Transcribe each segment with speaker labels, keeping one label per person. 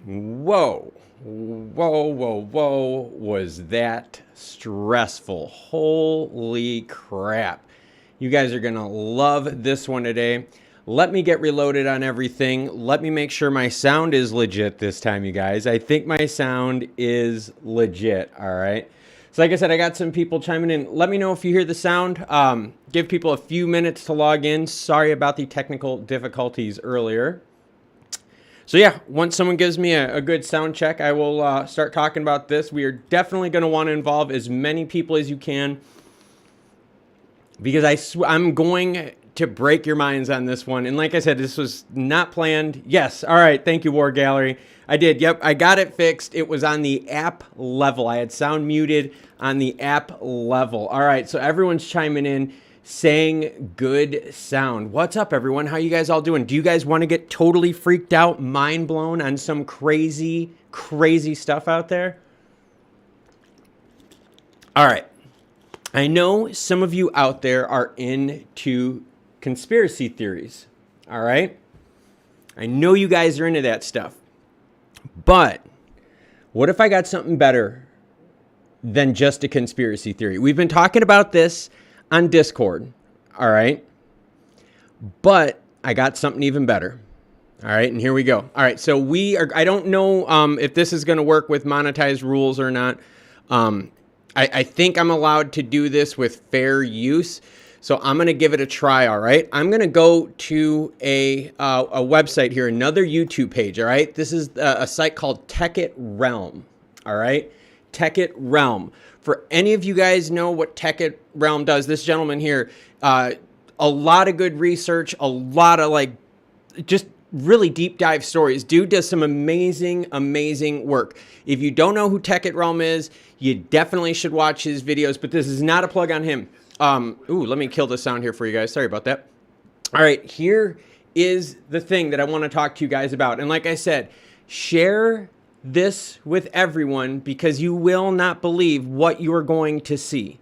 Speaker 1: Whoa, whoa, was that stressful? Holy crap. You guys are gonna love this one today. Let me get reloaded on everything. Let me make sure my sound is legit this time, you guys. I think my sound is legit, all right? So like I said, I got some people chiming in. Let me know if you hear the sound. Give people a few minutes to log in. Sorry about the technical difficulties earlier. So yeah, once someone gives me a good sound check, I will start talking about this. We are definitely going to want to involve as many people as you can, because I'm going to break your minds on this one. And like I said, this was not planned. Yes, all right, thank you, War Gallery. I did, yep, I got it fixed. It was on the app level. I had sound muted on the app level. All right, so everyone's chiming in, saying good sound. What's up, everyone? How you guys all doing? Do you guys want to get totally freaked out, mind blown on some crazy stuff out there? All right. I know some of you out there are into conspiracy theories. All right. I know you guys are into that stuff. But what if I got something better than just a conspiracy theory? We've been talking about this on Discord, all right? But I got something even better, all right? And here we go. All right, so I don't know if this is gonna work with monetized rules or not. I think I'm allowed to do this with fair use, so I'm gonna give it a try, all right? I'm gonna go to a website here, another YouTube page, all right? This is a site called Tekkit Realm, all right? Tekkit Realm. For any of you guys know what Tekkit Realm does, this gentleman here, a lot of good research, a lot of just really deep dive stories. Dude does some amazing work. If you don't know who Tekkit Realm is, you definitely should watch his videos, but this is not a plug on him. Ooh, let me kill the sound here for you guys. Sorry about that. All right, here is the thing that I want to talk to you guys about. And like I said, share this with everyone, because you will not believe what you are going to see.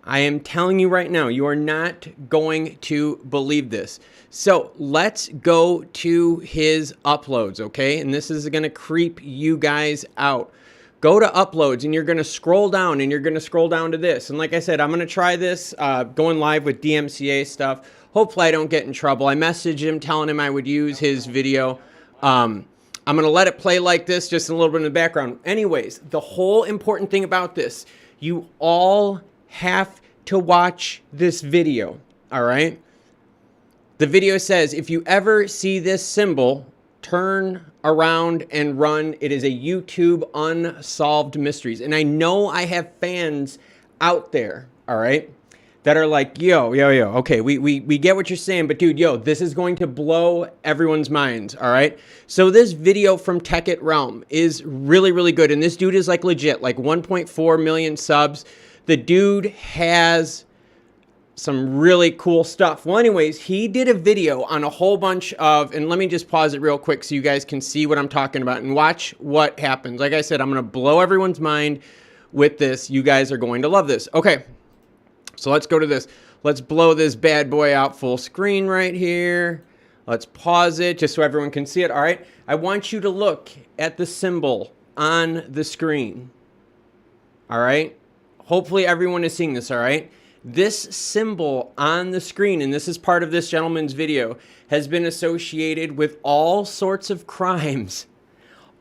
Speaker 1: I am telling you right now, you are not going to believe this. So let's go to his uploads, okay? And this is going to creep you guys out. Go to uploads and you're going to scroll down, and you're going to scroll down to this. And like I said, I'm going to try this going live with DMCA stuff. Hopefully I don't get in trouble. I messaged him telling him I would use his video. I'm going to let it play like this, just a little bit in the background. Anyways, the whole important thing about this, you all have to watch this video, all right? The video says, if you ever see this symbol, turn around and run. It is a YouTube unsolved mysteries. And I know I have fans out there, all right, that are like, yo, okay, we get what you're saying, but dude, yo, this is going to blow everyone's minds, all right? So this video from Tekkit Realm is really good, and this dude is like legit, like 1.4 million subs. The dude has some really cool stuff. Well, anyways, he did a video on a whole bunch of, and let me just pause it real quick so you guys can see what I'm talking about and watch what happens. Like I said, I'm gonna blow everyone's mind with this. You guys are going to love this. Okay. So let's go to this. Let's blow this bad boy out full screen right here. Let's pause it just so everyone can see it. All right. I want you to look at the symbol on the screen. All right. Hopefully everyone is seeing this. All right. This symbol on the screen, and this is part of this gentleman's video, has been associated with all sorts of crimes,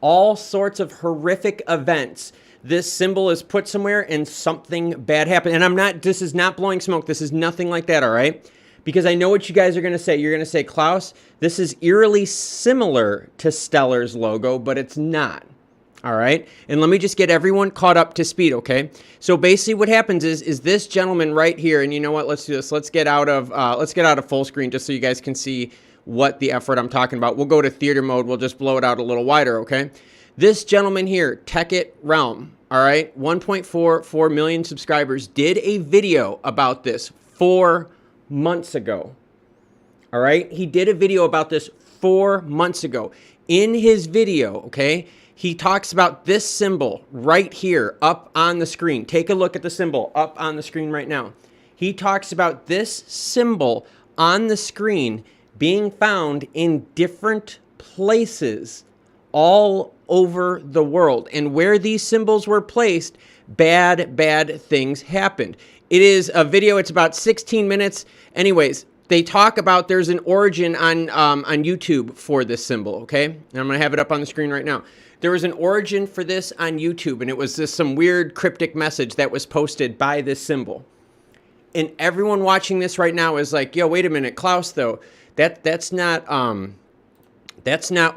Speaker 1: all sorts of horrific events. This symbol is put somewhere and something bad happened. And this is not blowing smoke. This is nothing like that, all right? Because I know what you guys are going to say. You're going to say, Klaus, this is eerily similar to Stellar's logo, but it's not, all right? And let me just get everyone caught up to speed, okay? So basically what happens is this gentleman right here, and you know what? Let's do this. Let's get out of full screen just so you guys can see what the effort I'm talking about. We'll go to theater mode. We'll just blow it out a little wider, okay? This gentleman here, Tekkit Realm, all right, 1.44 million subscribers, did a video about this 4 months ago, all right? He did a video about this 4 months ago. In his video, okay, he talks about this symbol right here up on the screen. Take a look at the symbol up on the screen right now. He talks about this symbol on the screen being found in different places all over the world. And where these symbols were placed, bad things happened. It is a video. It's about 16 minutes. Anyways, they talk about there's an origin on YouTube for this symbol, okay? And I'm going to have it up on the screen right now. There was an origin for this on YouTube, and it was just some weird cryptic message that was posted by this symbol. And everyone watching this right now is like, yo, wait a minute, Klaus, though, that's not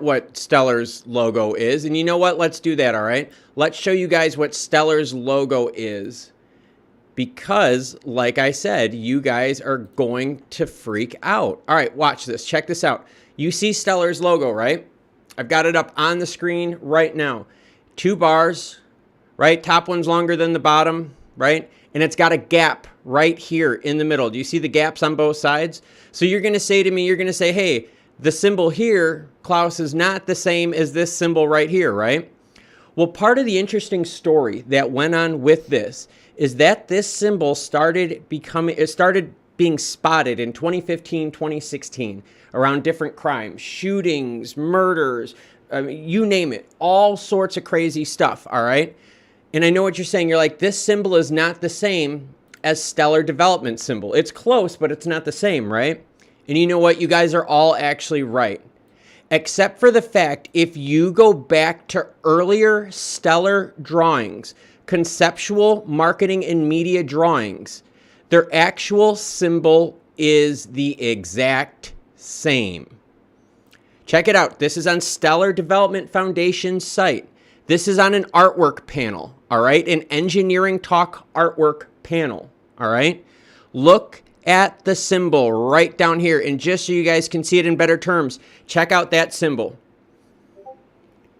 Speaker 1: what Stellar's logo is. And you know what? Let's do that, all right? Let's show you guys what Stellar's logo is. Because, like I said, you guys are going to freak out. All right, watch this. Check this out. You see Stellar's logo, right? I've got it up on the screen right now. 2 bars, right? Top one's longer than the bottom, right? And it's got a gap right here in the middle. Do you see the gaps on both sides? So you're going to say to me, you're going to say, hey, the symbol here, Klaus, is not the same as this symbol right here, right? Well, part of the interesting story that went on with this is that this symbol started being spotted in 2015, 2016 around different crimes, shootings, murders, you name it, all sorts of crazy stuff, all right? And I know what you're saying. You're like, this symbol is not the same as stellar development symbol. It's close, but it's not the same, right? And you know what? You guys are all actually right. Except for the fact, if you go back to earlier stellar drawings, conceptual marketing and media drawings, their actual symbol is the exact same. Check it out. This is on Stellar Development Foundation's site. This is on an artwork panel, all right? An engineering talk artwork panel, all right? Look at the symbol right down here. And just so you guys can see it in better terms, check out that symbol.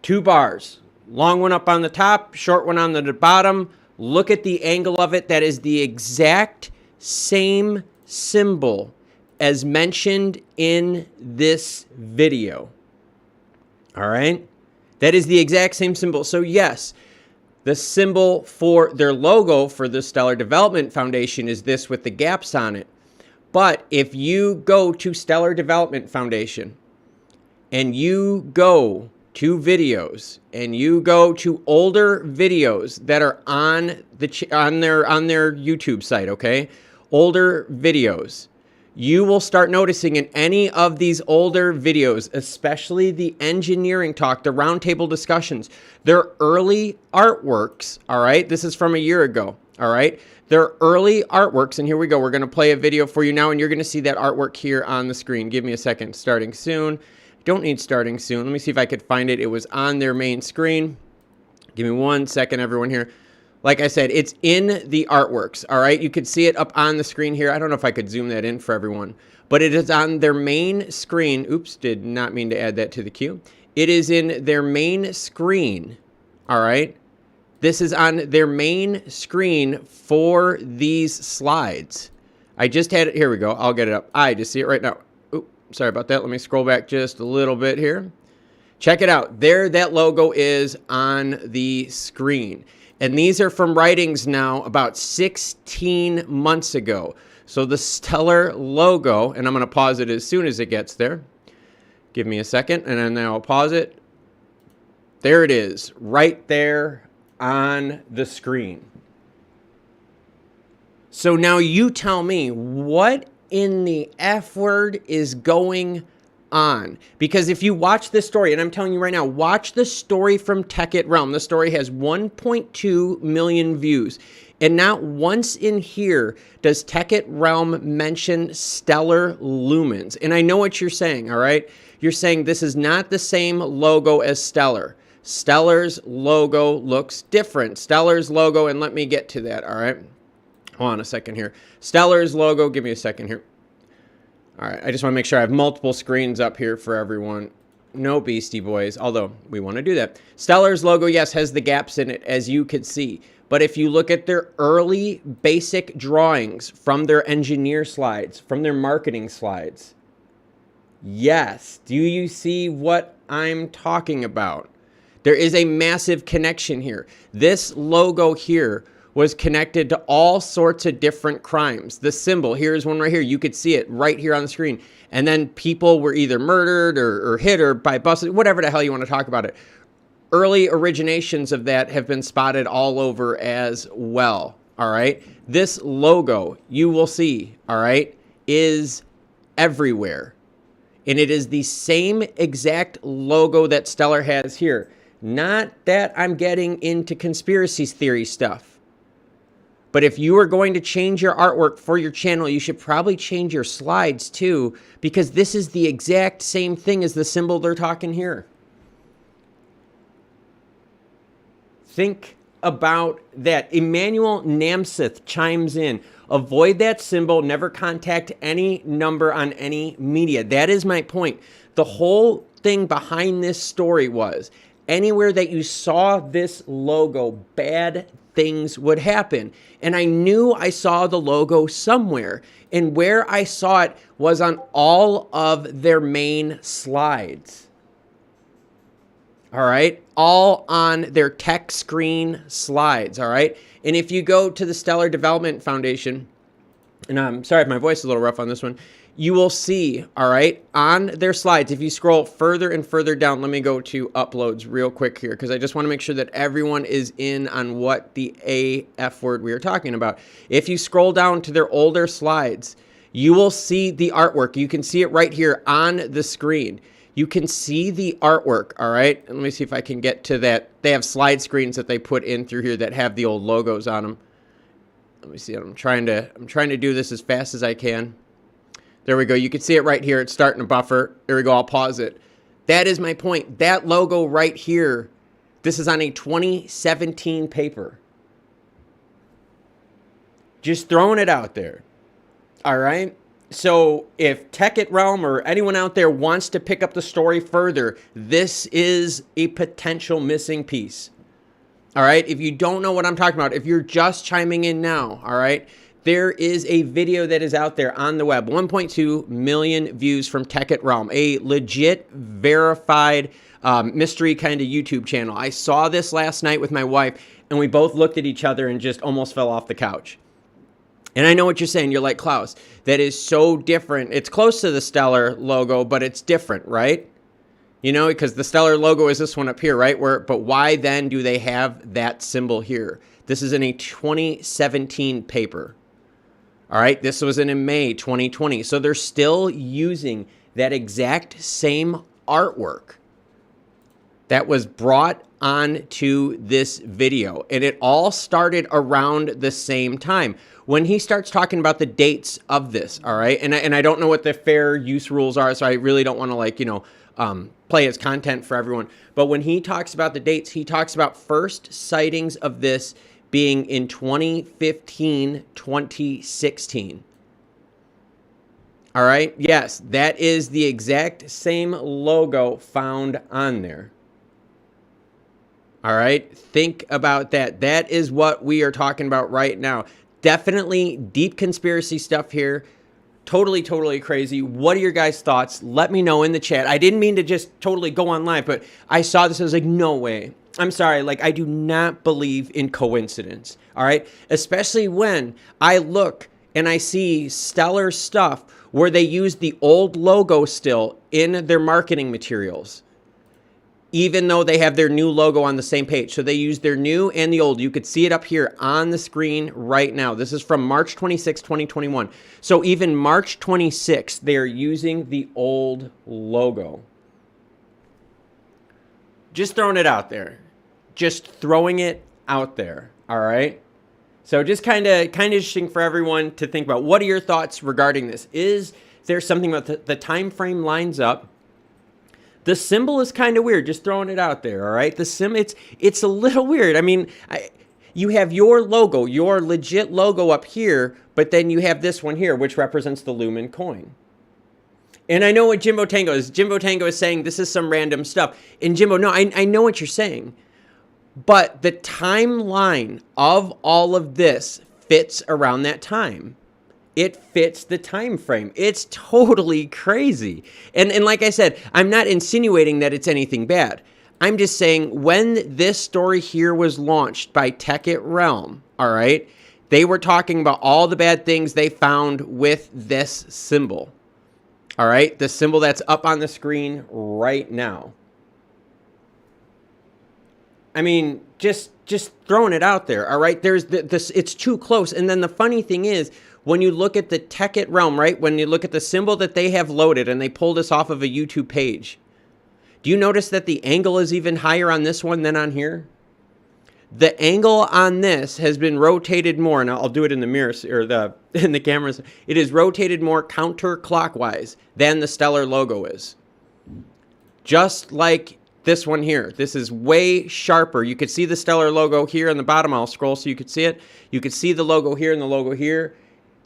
Speaker 1: 2 bars. Long one up on the top, short one on the bottom. Look at the angle of it. That is the exact same symbol as mentioned in this video. All right? That is the exact same symbol. So yes, the symbol for their logo for the Stellar Development Foundation is this with the gaps on it. But if you go to Stellar Development Foundation and you go to videos and you go to older videos that are on their YouTube site, okay? Older videos. You will start noticing in any of these older videos, especially the engineering talk, the roundtable discussions, they're early artworks, all right? This is from a year ago, all right? They're early artworks, and here we go. We're going to play a video for you now, and you're going to see that artwork here on the screen. Give me a second. Starting soon. Don't need starting soon. Let me see if I could find it. It was on their main screen. Give me 1 second, everyone here. Like I said, it's in the artworks, all right? You could see it up on the screen here. I don't know if I could zoom that in for everyone, but it is on their main screen. Oops, did not mean to add that to the queue. It is in their main screen, all right? This is on their main screen for these slides. I just had it. Here we go. I'll get it up. I just see it right now. Oops, sorry about that. Let me scroll back just a little bit here. Check it out. There, that logo is on the screen. And these are from writings now about 16 months ago. So the Stellar logo, and I'm going to pause it as soon as it gets there. Give me a second, and then I'll pause it. There it is, right there on the screen. So now you tell me, what in the F word is going on? Because if you watch this story, and I'm telling you right now, watch the story from Tech It Realm. The story has 1.2 million views. And not once in here does Tech It Realm mention stellar lumens. And I know what you're saying, all right? You're saying this is not the same logo as Stellar. Stellar's logo looks different. Stellar's logo, and let me get to that, all right? Hold on a second here. Stellar's logo, give me a second here. All right, I just want to make sure I have multiple screens up here for everyone. No Beastie Boys, although we want to do that. Stellar's logo, yes, has the gaps in it, as you could see. But if you look at their early basic drawings from their engineer slides, from their marketing slides, yes, do you see what I'm talking about? There is a massive connection here. This logo here was connected to all sorts of different crimes. The symbol, here's one right here. You could see it right here on the screen. And then people were either murdered or hit or by buses, whatever the hell you want to talk about it. Early originations of that have been spotted all over as well, all right? This logo, you will see, all right, is everywhere. And it is the same exact logo that Stellar has here. Not that I'm getting into conspiracy theory stuff. But if you are going to change your artwork for your channel, you should probably change your slides too, because this is the exact same thing as the symbol they're talking here. Think about that. Emmanuel Namseth chimes in. Avoid that symbol. Never contact any number on any media. That is my point. The whole thing behind this story was anywhere that you saw this logo, bad things would happen. And I knew I saw the logo somewhere. And where I saw it was on all of their main slides. All right, all on their tech screen slides, all right? And if you go to the Stellar Development Foundation, and I'm sorry if my voice is a little rough on this one, you will see, all right, on their slides, if you scroll further and further down, let me go to uploads real quick here, because I just want to make sure that everyone is in on what the AF word we are talking about. If you scroll down to their older slides, you will see the artwork. You can see it right here on the screen. You can see the artwork, all right? And let me see if I can get to that. They have slide screens that they put in through here that have the old logos on them. Let me see. I'm trying to do this as fast as I can. There we go. You can see it right here. It's starting to buffer. There we go. I'll pause it. That is my point. That logo right here, this is on a 2017 paper. Just throwing it out there, all right? So if Tech Realm or anyone out there wants to pick up the story further, this is a potential missing piece. All right. If you don't know what I'm talking about, if you're just chiming in now, all right, there is a video that is out there on the web, 1.2 million views from Tech Realm, a legit verified mystery kind of YouTube channel. I saw this last night with my wife and we both looked at each other and just almost fell off the couch. And I know what you're saying. You're like, Klaus, that is so different. It's close to the Stellar logo, but it's different, right? You know, because the Stellar logo is this one up here, right? But why then do they have that symbol here? This is in a 2017 paper. All right, this was in May 2020. So they're still using that exact same artwork that was brought onto this video. And it all started around the same time. When he starts talking about the dates of this, all right, and I don't know what the fair use rules are, so I really don't want to, like, you know, play as content for everyone. But when he talks about the dates, he talks about first sightings of this being in 2015, 2016. All right, yes, that is the exact same logo found on there. All right, think about that. That is what we are talking about right now. Definitely deep conspiracy stuff here. Totally, totally crazy. What are your guys' thoughts? Let me know in the chat. I didn't mean to just totally go on live, but I saw this. I was like, no way. I'm sorry. Like, I do not believe in coincidence. All right. Especially when I look and I see Stellar stuff where they use the old logo still in their marketing materials, even though they have their new logo on the same page. So they use their new and the old. You could see it up here on the screen right now. This is from March 26, 2021. So even March 26, they are using the old logo. Just throwing it out there. Just throwing it out there. All right. So just kind of interesting for everyone to think about. What are your thoughts regarding this? Is there something about the time frame lines up? The symbol is kind of weird, just throwing it out there, all right? It's a little weird. I mean, you have your logo, your legit logo up here, but then you have this one here, which represents the Lumen coin. And I know what Jimbo Tango is. Jimbo Tango is saying this is some random stuff. And Jimbo, no, I know what you're saying. But the timeline of all of this fits around that time. It fits the time frame. It's totally crazy. And like I said, I'm not insinuating that it's anything bad. I'm just saying when this story here was launched by Tech Realm, all right, they were talking about all the bad things they found with this symbol. All right, the symbol that's up on the screen right now. I mean, just throwing it out there, all right? There's this, it's too close. And then the funny thing is, when you look at the Tekkit realm, right? When you look at the symbol that they have loaded and they pulled this off of a YouTube page, do you notice that the angle is even higher on this one than on here? The angle on this has been rotated more, and I'll do it in the mirrors or in the cameras. It is rotated more counterclockwise than the Stellar logo is. Just like this one here. This is way sharper. You could see the Stellar logo here on the bottom. I'll scroll so you could see it. You could see the logo here and the logo here.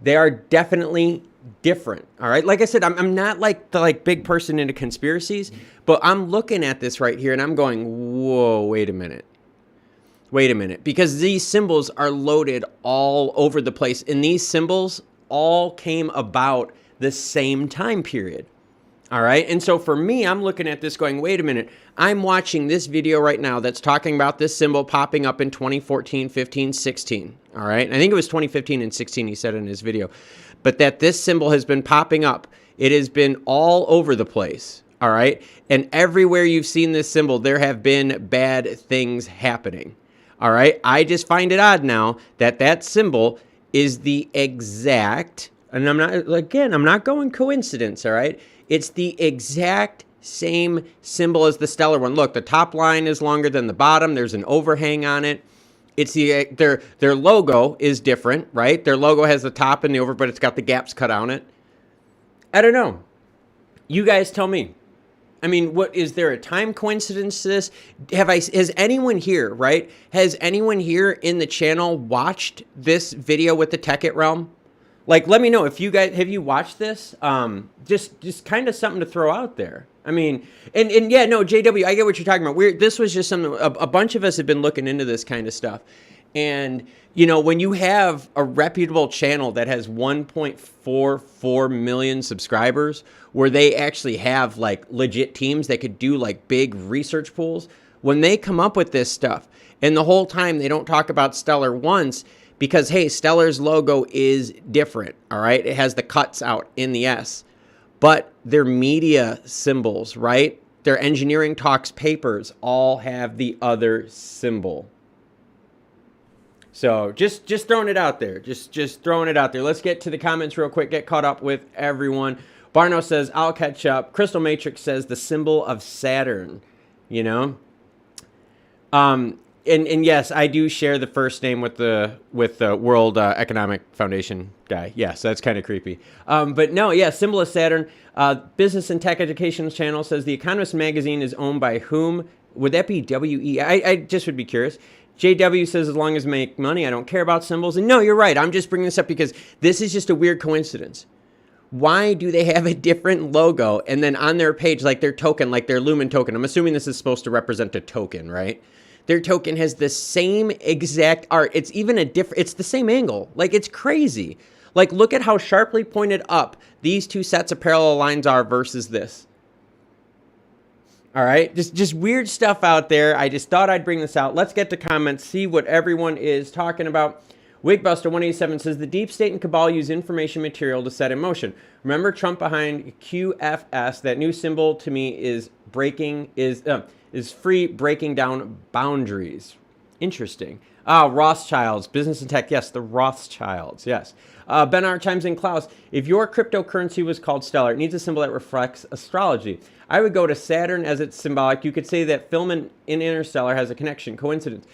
Speaker 1: They are definitely different. All right. Like I said, I'm not like the big person into conspiracies, but I'm looking at this right here and I'm going, whoa, wait a minute. Wait a minute, because these symbols are loaded all over the place, and these symbols all came about the same time period. All right, and so for me, I'm looking at this going, wait a minute, I'm watching this video right now that's talking about this symbol popping up in 2014, 15, 16. All right, and I think it was 2015 and 16 he said in his video, but that this symbol has been popping up. It has been all over the place. All right, and everywhere you've seen this symbol, there have been bad things happening. All right, I just find it odd now that that symbol is the exact, and I'm not going coincidence, all right? It's the exact same symbol as the Stellar one. Look, the top line is longer than the bottom. There's an overhang on it. It's their logo is different, right? Their logo has the top and the over, but it's got the gaps cut on it. I don't know. You guys tell me. I mean, what is there a time coincidence to this? Has anyone here, right? Has anyone here in the channel watched this video with the Tekkit realm? Like, let me know if you guys have you watched this. Just kind of something to throw out there. I mean, and yeah, no, JW, I get what you're talking about. This was just something. A bunch of us have been looking into this kind of stuff, and you know, when you have a reputable channel that has 1.44 million subscribers, where they actually have like legit teams that could do like big research pools, when they come up with this stuff, and the whole time they don't talk about Stellar once, because hey, Stellar's logo is different, all right? It has the cuts out in the S, but their media symbols, right? Their engineering talks papers all have the other symbol. So just throwing it out there. Just throwing it out there. Let's get to the comments real quick. Get caught up with everyone. Barno says, I'll catch up. Crystal Matrix says the symbol of Saturn, you know? And yes, I do share the first name with the World Economic Foundation guy. Yes, that's kind of creepy. But no, yeah, symbol of Saturn. Business and Tech Education channel says the Economist magazine is owned by whom? Would that be WE? I just would be curious. JW says, as long as I make money, I don't care about symbols. And no, you're right. I'm just bringing this up because this is just a weird coincidence. Why do they have a different logo and then on their page, like their token, like their Lumen token? I'm assuming this is supposed to represent a token, right? Their token has the same exact art. It's even it's the same angle. Like, it's crazy. Like, look at how sharply pointed up these two sets of parallel lines are versus this. All right, just weird stuff out there. I just thought I'd bring this out. Let's get to comments, see what everyone is talking about. Wigbuster187 says, the deep state and cabal use information material to set in motion. Remember Trump behind QFS? That new symbol to me is free breaking down boundaries. Interesting. Rothschilds, business and tech. Yes, the Rothschilds. Yes. Ben R chimes in, Klaus, if your cryptocurrency was called Stellar, it needs a symbol that reflects astrology. I would go to Saturn as it's symbolic. You could say that filament in Interstellar has a connection, coincidence.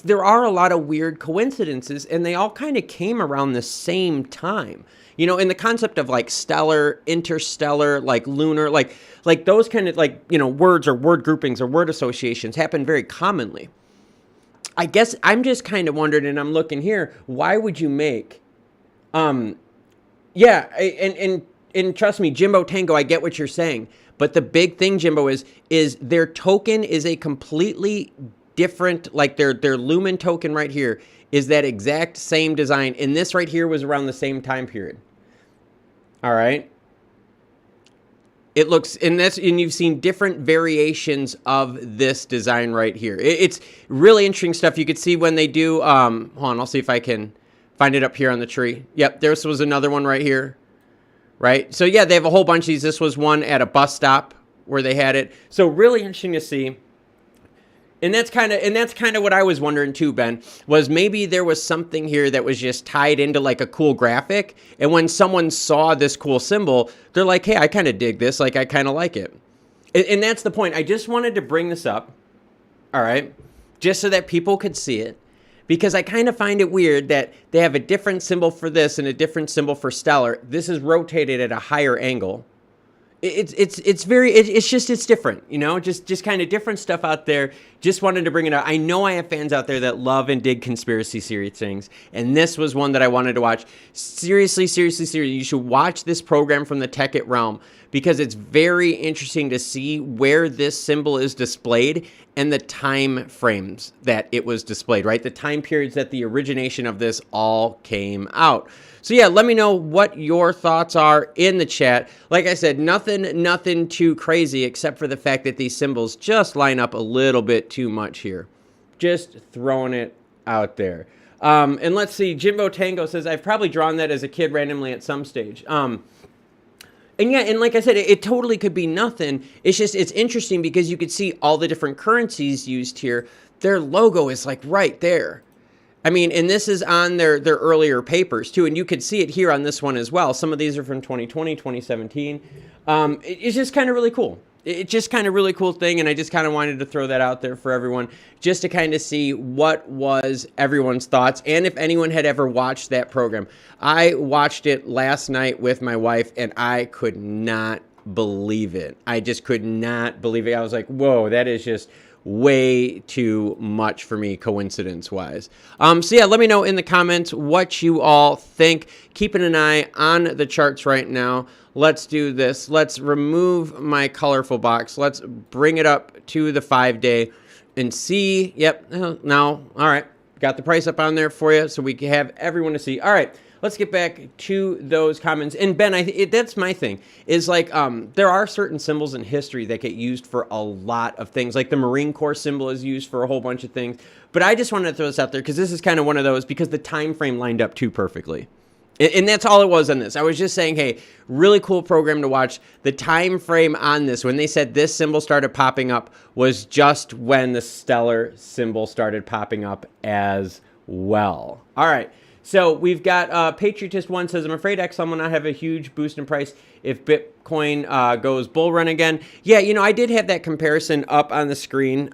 Speaker 1: There are a lot of weird coincidences, and they all kind of came around the same time. You know, in the concept of like stellar, interstellar, like lunar, like those kind of like, you know, words or word groupings or word associations happen very commonly. I guess I'm just kind of wondering, and I'm looking here, why would you make, yeah, and trust me, Jimbo Tango, I get what you're saying, but the big thing, Jimbo, is their token is a completely different, like their Lumen token right here is that exact same design, and this right here was around the same time period. All right. It looks, and you've seen different variations of this design right here. It's really interesting stuff. You could see when they do, hold on, I'll see if I can find it up here on the tree. Yep, this was another one right here, right? So yeah, they have a whole bunch of these. This was one at a bus stop where they had it. So really interesting to see. And that's kind of what I was wondering too, Ben, was maybe there was something here that was just tied into like a cool graphic. And when someone saw this cool symbol, they're like, hey, I kind of dig this. Like, I kind of like it. And that's the point. I just wanted to bring this up, all right, just so that people could see it. Because I kind of find it weird that they have a different symbol for this and a different symbol for stellar. This is rotated at a higher angle. It's different, you know, just kind of different stuff out there. Just wanted to bring it up. I know I have fans out there that love and dig conspiracy theory things, and this was one that I wanted to watch. Seriously, you should watch this program from the Tech It realm, because it's very interesting to see where this symbol is displayed and the time frames that it was displayed, right? The time periods that the origination of this all came out. So yeah, let me know what your thoughts are in the chat. Like I said, nothing too crazy, except for the fact that these symbols just line up a little bit too much here. Just throwing it out there. And let's see, Jimbo Tango says, I've probably drawn that as a kid randomly at some stage. And yeah, and like I said, it totally could be nothing. It's interesting because you could see all the different currencies used here. Their logo is like right there. I mean, and this is on their earlier papers too, and you could see it here on this one as well. Some of these are from 2020, 2017. It's just kind of really cool. It's just kind of really cool thing, and I just kind of wanted to throw that out there for everyone, just to kind of see what was everyone's thoughts, and if anyone had ever watched that program. I watched it last night with my wife, and I could not believe it. I just could not believe it. I was like, whoa, that is just way too much for me, coincidence-wise. So yeah, let me know in the comments what you all think. Keeping an eye on the charts right now. Let's do this. Let's remove my colorful box. Let's bring it up to the 5-day and see. Yep, now, all right. Got the price up on there for you so we can have everyone to see. All right, let's get back to those comments. And Ben, that's my thing, is like there are certain symbols in history that get used for a lot of things. Like the Marine Corps symbol is used for a whole bunch of things. But I just wanted to throw this out there because this is kind of one of those, because the time frame lined up too perfectly. And that's all it was on this. I was just saying, hey, really cool program to watch. The time frame on this, when they said this symbol started popping up, was just when the stellar symbol started popping up as well. All right. So we've got Patriotist1 says, I'm afraid XL will not have a huge boost in price if Bitcoin goes bull run again. Yeah, you know, I did have that comparison up on the screen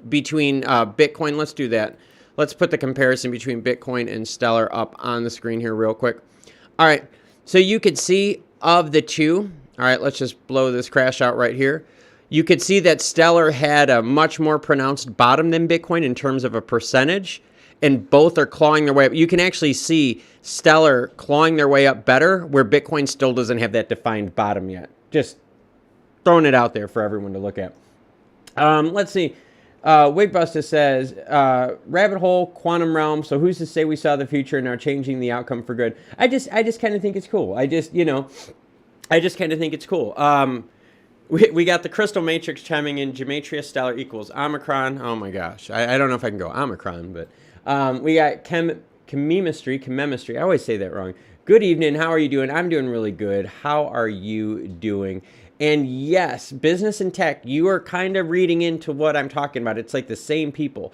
Speaker 1: between Bitcoin. Let's do that. Let's put the comparison between Bitcoin and Stellar up on the screen here real quick. All right, so you could see of the two. All right, let's just blow this crash out right here. You could see that Stellar had a much more pronounced bottom than Bitcoin in terms of a percentage, and both are clawing their way up. You can actually see Stellar clawing their way up better, where Bitcoin still doesn't have that defined bottom yet. Just throwing it out there for everyone to look at. Let's see. Wigbuster says, rabbit hole, quantum realm, so who's to say we saw the future and are changing the outcome for good? I just kind of think it's cool. I just kind of think it's cool. We got the Crystal Matrix chiming in, Gematria Stellar equals Omicron. Oh my gosh. I don't know if I can go Omicron, but we got Chemistry. I always say that wrong. Good evening. How are you doing? I'm doing really good. How are you doing? And yes, business and tech, you are kind of reading into what I'm talking about. It's like the same people.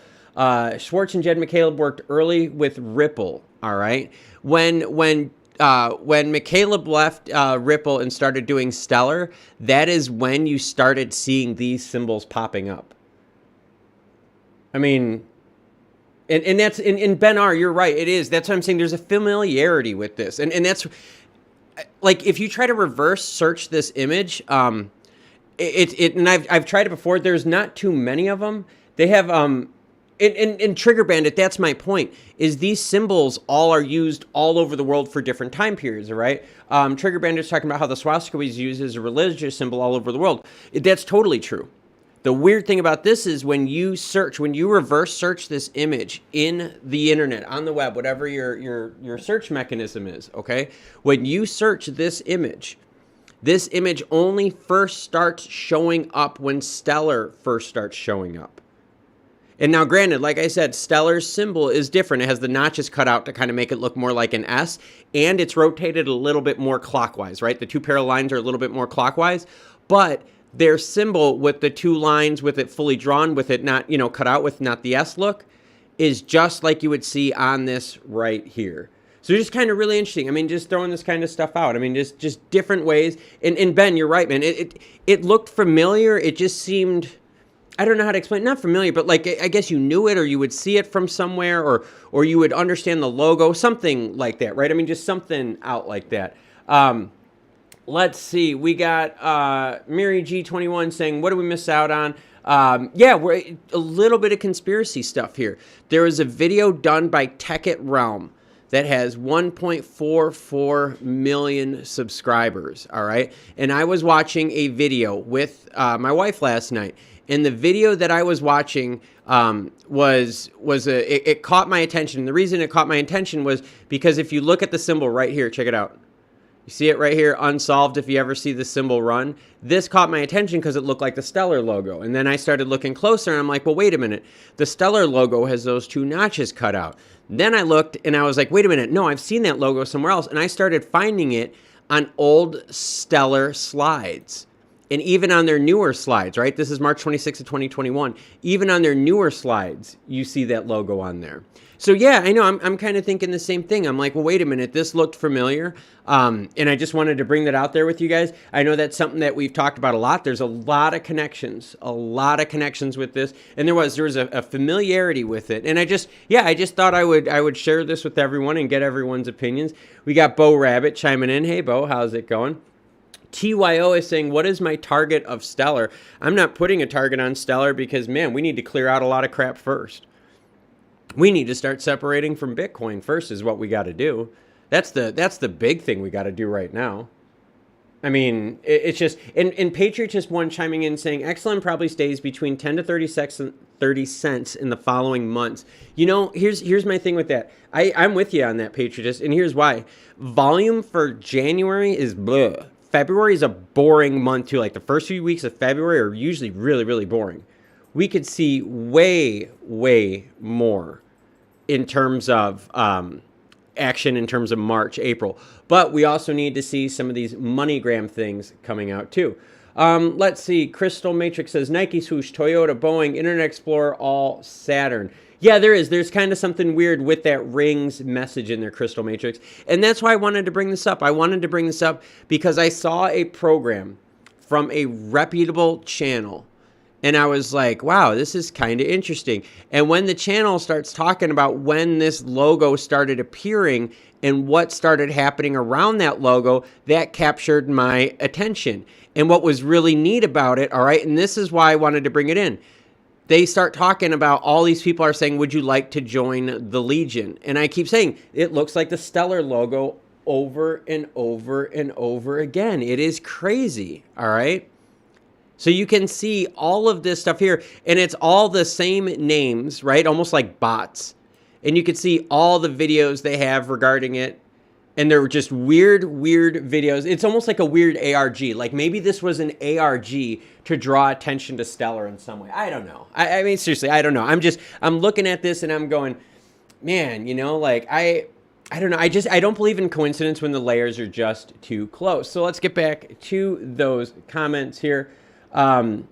Speaker 1: Schwartz and Jed McCaleb worked early with Ripple, all right? When McCaleb left Ripple and started doing Stellar, that is when you started seeing these symbols popping up. I mean, and that's, in Ben R, you're right, it is. That's what I'm saying. There's a familiarity with this. And that's, like, if you try to reverse search this image, and I've tried it before. There's not too many of them. They have in Trigger Bandit. That's my point. Is these symbols all are used all over the world for different time periods, right? Trigger Bandit's talking about how the swastika was used as a religious symbol all over the world. That's totally true. The weird thing about this is when you reverse search this image in the internet, on the web, whatever your search mechanism is, okay? When you search this image, This image only first starts showing up when Stellar first starts showing up. And now granted, like I said, Stellar's symbol is different. It has the notches cut out to kind of make it look more like an S, and it's rotated a little bit more clockwise, right? The two parallel lines are a little bit more clockwise, but their symbol with the two lines, with it fully drawn, with it not, cut out, with not the S look, is just like you would see on this right here. So just kind of really interesting. I mean, just throwing this kind of stuff out. I mean, just different ways. And Ben, you're right, man. It looked familiar. It just seemed, I don't know how to explain it. Not familiar, but like I guess you knew it, or you would see it from somewhere, or you would understand the logo, something like that, right? I mean, just something out like that. Let's see. We got Mary G21 saying, what did we miss out on? Yeah, we're a little bit of conspiracy stuff here. There was a video done by Tech It Realm that has 1.44 million subscribers, all right? And I was watching a video with my wife last night, and the video that I was watching it caught my attention. The reason it caught my attention was because if you look at the symbol right here, check it out. You see it right here, unsolved, if you ever see the symbol run. This caught my attention because it looked like the Stellar logo. And then I started looking closer, and I'm like, well, wait a minute. The Stellar logo has those two notches cut out. Then I looked, and I was like, wait a minute. No, I've seen that logo somewhere else. And I started finding it on old Stellar slides. And even on their newer slides, right? This is March 26th of 2021. Even on their newer slides, you see that logo on there. So yeah, I know, I'm kind of thinking the same thing. I'm like, well, wait a minute, this looked familiar. And I just wanted to bring that out there with you guys. I know that's something that we've talked about a lot. There's a lot of connections with this. And there was a familiarity with it. And I just thought I would share this with everyone and get everyone's opinions. We got Bo Rabbit chiming in. Hey, Bo, how's it going? TYO is saying, what is my target of Stellar? I'm not putting a target on Stellar because, man, we need to clear out a lot of crap first. We need to start separating from Bitcoin first is what we got to do. That's the big thing we got to do right now. I mean, it's just, and Patriot just one chiming in saying, Excellent probably stays between 10 to 30 cents in the following months. Here's my thing with that. I'm with you on that, Patriot, and here's why. Volume for January is blah. February is a boring month too. Like the first few weeks of February are usually really, really boring. We could see way, way more in terms of action in terms of March, April. But we also need to see some of these MoneyGram things coming out too. Let's see. Crystal Matrix says, Nike swoosh, Toyota, Boeing, Internet Explorer, all Saturn. Yeah, there is. There's kind of something weird with that rings message in there, Crystal Matrix. And that's why I wanted to bring this up. I wanted to bring this up because I saw a program from a reputable channel. And I was like, wow, this is kind of interesting. And when the channel starts talking about when this logo started appearing and what started happening around that logo, that captured my attention. And what was really neat about it, all right, and this is why I wanted to bring it in. They start talking about all these people are saying, would you like to join the Legion? And I keep saying, it looks like the Stellar logo over and over and over again. It is crazy, all right? So you can see all of this stuff here, and it's all the same names, right? Almost like bots. And you can see all the videos they have regarding it. And they're just weird videos. It's almost like a weird ARG. Like maybe this was an ARG to draw attention to Stellar in some way. I don't know. I mean, seriously, I don't know. I'm looking at this and I'm going, man, like I don't know. I don't believe in coincidence when the layers are just too close. So let's get back to those comments here. Mr.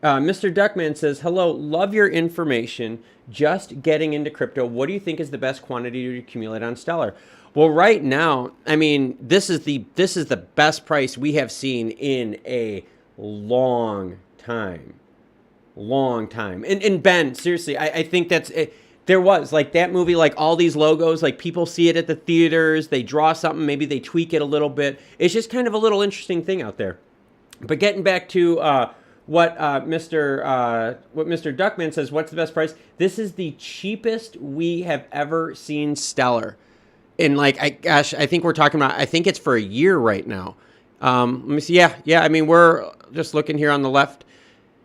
Speaker 1: Duckman says, hello, love your information. Just getting into crypto. What do you think is the best quantity to accumulate on Stellar? Well, right now, I mean, this is the best price we have seen in a long time. And Ben, seriously, I think that's it. There was like that movie, like all these logos, like people see it at the theaters, they draw something, maybe they tweak it a little bit. It's just kind of a little interesting thing out there. But getting back to what Mr. Duckman says, what's the best price? This is the cheapest we have ever seen Stellar. And like, I think we're talking about, I think it's for a year right now. Let me see. Yeah. I mean, we're just looking here on the left.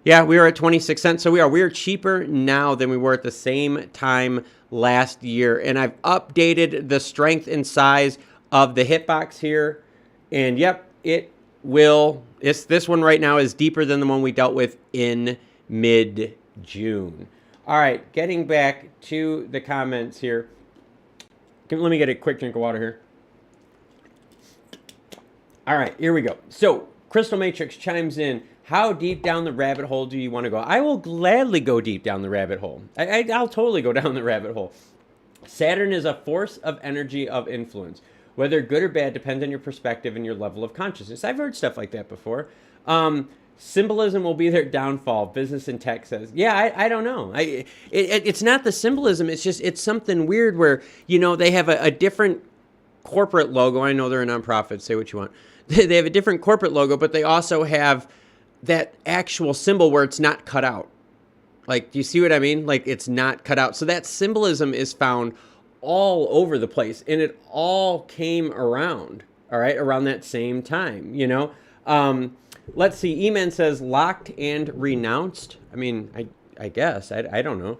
Speaker 1: Yeah, we are at 26 cents. So we are cheaper now than we were at the same time last year. And I've updated the strength and size of the hitbox here. And yep, it this one right now is deeper than the one we dealt with in mid-June. All right, getting back to the comments here. Let me get a quick drink of water here. All right, here we go. So Crystal Matrix chimes in. How deep down the rabbit hole do you want to go? I will gladly go deep down the rabbit hole. I'll totally go down the rabbit hole. Saturn is a force of energy of influence. Whether good or bad depends on your perspective and your level of consciousness. I've heard stuff like that before. Symbolism will be their downfall. Business and tech says. Yeah, I don't know. It's not the symbolism. It's just, it's something weird where, you know, they have a different corporate logo. I know they're a nonprofit. Say what you want. They have a different corporate logo, but they also have that actual symbol where it's not cut out. Like, do you see what I mean? Like, it's not cut out. So that symbolism is found all over the place, and it all came around, all right, around that same time, you know? Let's see. E-Man says locked and renounced. I mean, I guess. I don't know.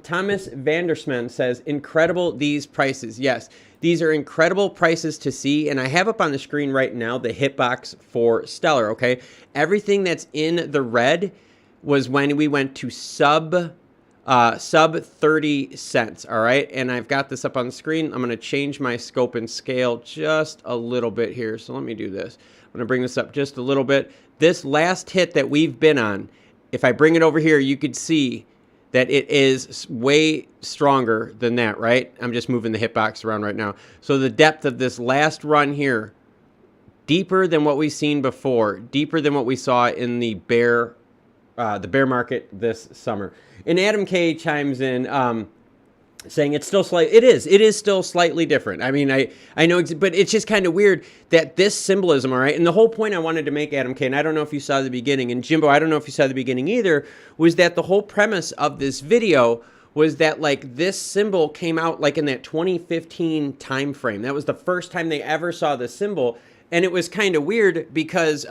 Speaker 1: Thomas Vandersman says, incredible these prices. Yes, these are incredible prices to see. And I have up on the screen right now the hitbox for Stellar, okay? Everything that's in the red was when we went to sub 30 cents, all right? And I've got this up on the screen. I'm going to change my scope and scale just a little bit here. So let me do this. I'm going to bring this up just a little bit. This last hit that we've been on, if I bring it over here, you could see that it is way stronger than that, right? I'm just moving the hitbox around right now. So the depth of this last run here, deeper than what we've seen before, deeper than what we saw in the bear market this summer. And Adam K chimes in saying it's still slight. It is still slightly different. I mean, I know, but it's just kind of weird that this symbolism, all right? And the whole point I wanted to make, Adam K, and I don't know if you saw the beginning, and Jimbo, I don't know if you saw the beginning either, was that the whole premise of this video was that, like, this symbol came out like in that 2015 time frame. That was the first time they ever saw the symbol, and it was kind of weird because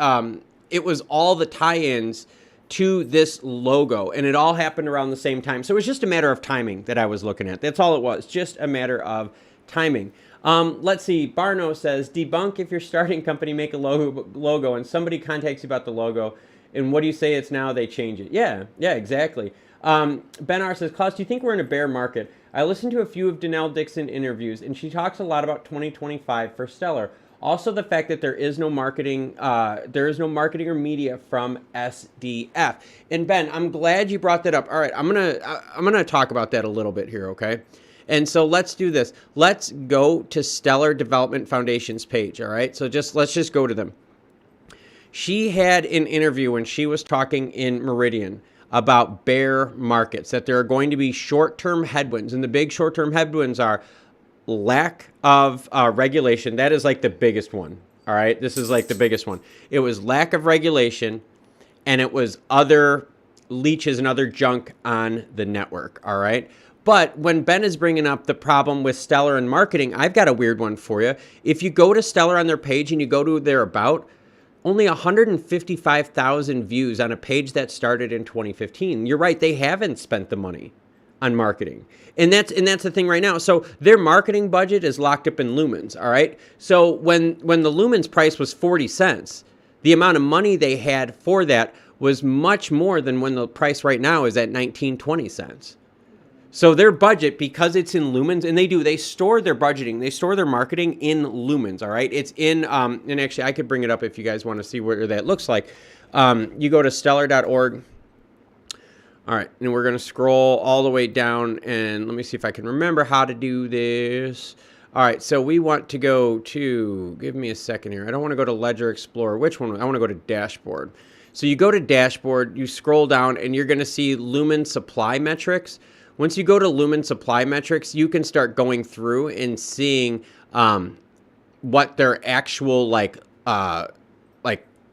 Speaker 1: it was all the tie-ins to this logo, and it all happened around the same time. So it was just a matter of timing that I was looking at. That's all it was, just a matter of timing. Let's see. Barno says, debunk if your starting company make a logo and somebody contacts you about the logo, and what do you say it's now? They change it. Yeah, exactly. Ben R says, Klaus, do you think we're in a bear market? I listened to a few of Danelle Dixon interviews, and she talks a lot about 2025 for Stellar. Also, the fact that there is no marketing or media from SDF. And Ben, I'm glad you brought that up. All right, I'm gonna talk about that a little bit here, okay? And so let's do this. Let's go to Stellar Development Foundation's page. All right, so let's just go to them. She had an interview when she was talking in Meridian about bear markets, that there are going to be short-term headwinds, and the big short-term headwinds are lack of regulation. That is like the biggest one. All right. This is like the biggest one. It was lack of regulation, and it was other leeches and other junk on the network. All right. But when Ben is bringing up the problem with Stellar and marketing, I've got a weird one for you. If you go to Stellar on their page and you go to their about, only 155,000 views on a page that started in 2015. You're right. They haven't spent the money on marketing. And that's the thing right now. So their marketing budget is locked up in lumens, all right? So when the lumens price was 40 cents, the amount of money they had for that was much more than when the price right now is at 19, 20 cents. So their budget, because it's in lumens, and they store their budgeting, they store their marketing in lumens, all right? It's in, and actually I could bring it up if you guys want to see where that looks like. You go to stellar.org. All right, and we're going to scroll all the way down, and let me see if I can remember how to do this. All right, so we want to go to, give me a second here. I don't want to go to Ledger Explorer. Which one? I want to go to Dashboard. So you go to Dashboard, you scroll down, and you're going to see Lumen Supply Metrics. Once you go to Lumen Supply Metrics, you can start going through and seeing what their actual, like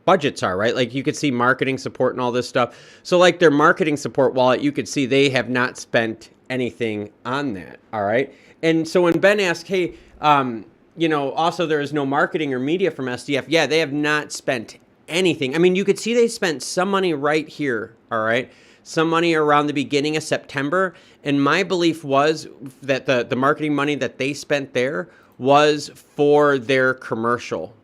Speaker 1: budgets are, right? Like you could see marketing support and all this stuff. So like their marketing support wallet, you could see they have not spent anything on that, all right? And so when Ben asked, hey, also there is no marketing or media from SDF, yeah, they have not spent anything. I mean, you could see they spent some money right here, all right? Some money around the beginning of September. And my belief was that the marketing money that they spent there was for their commercial.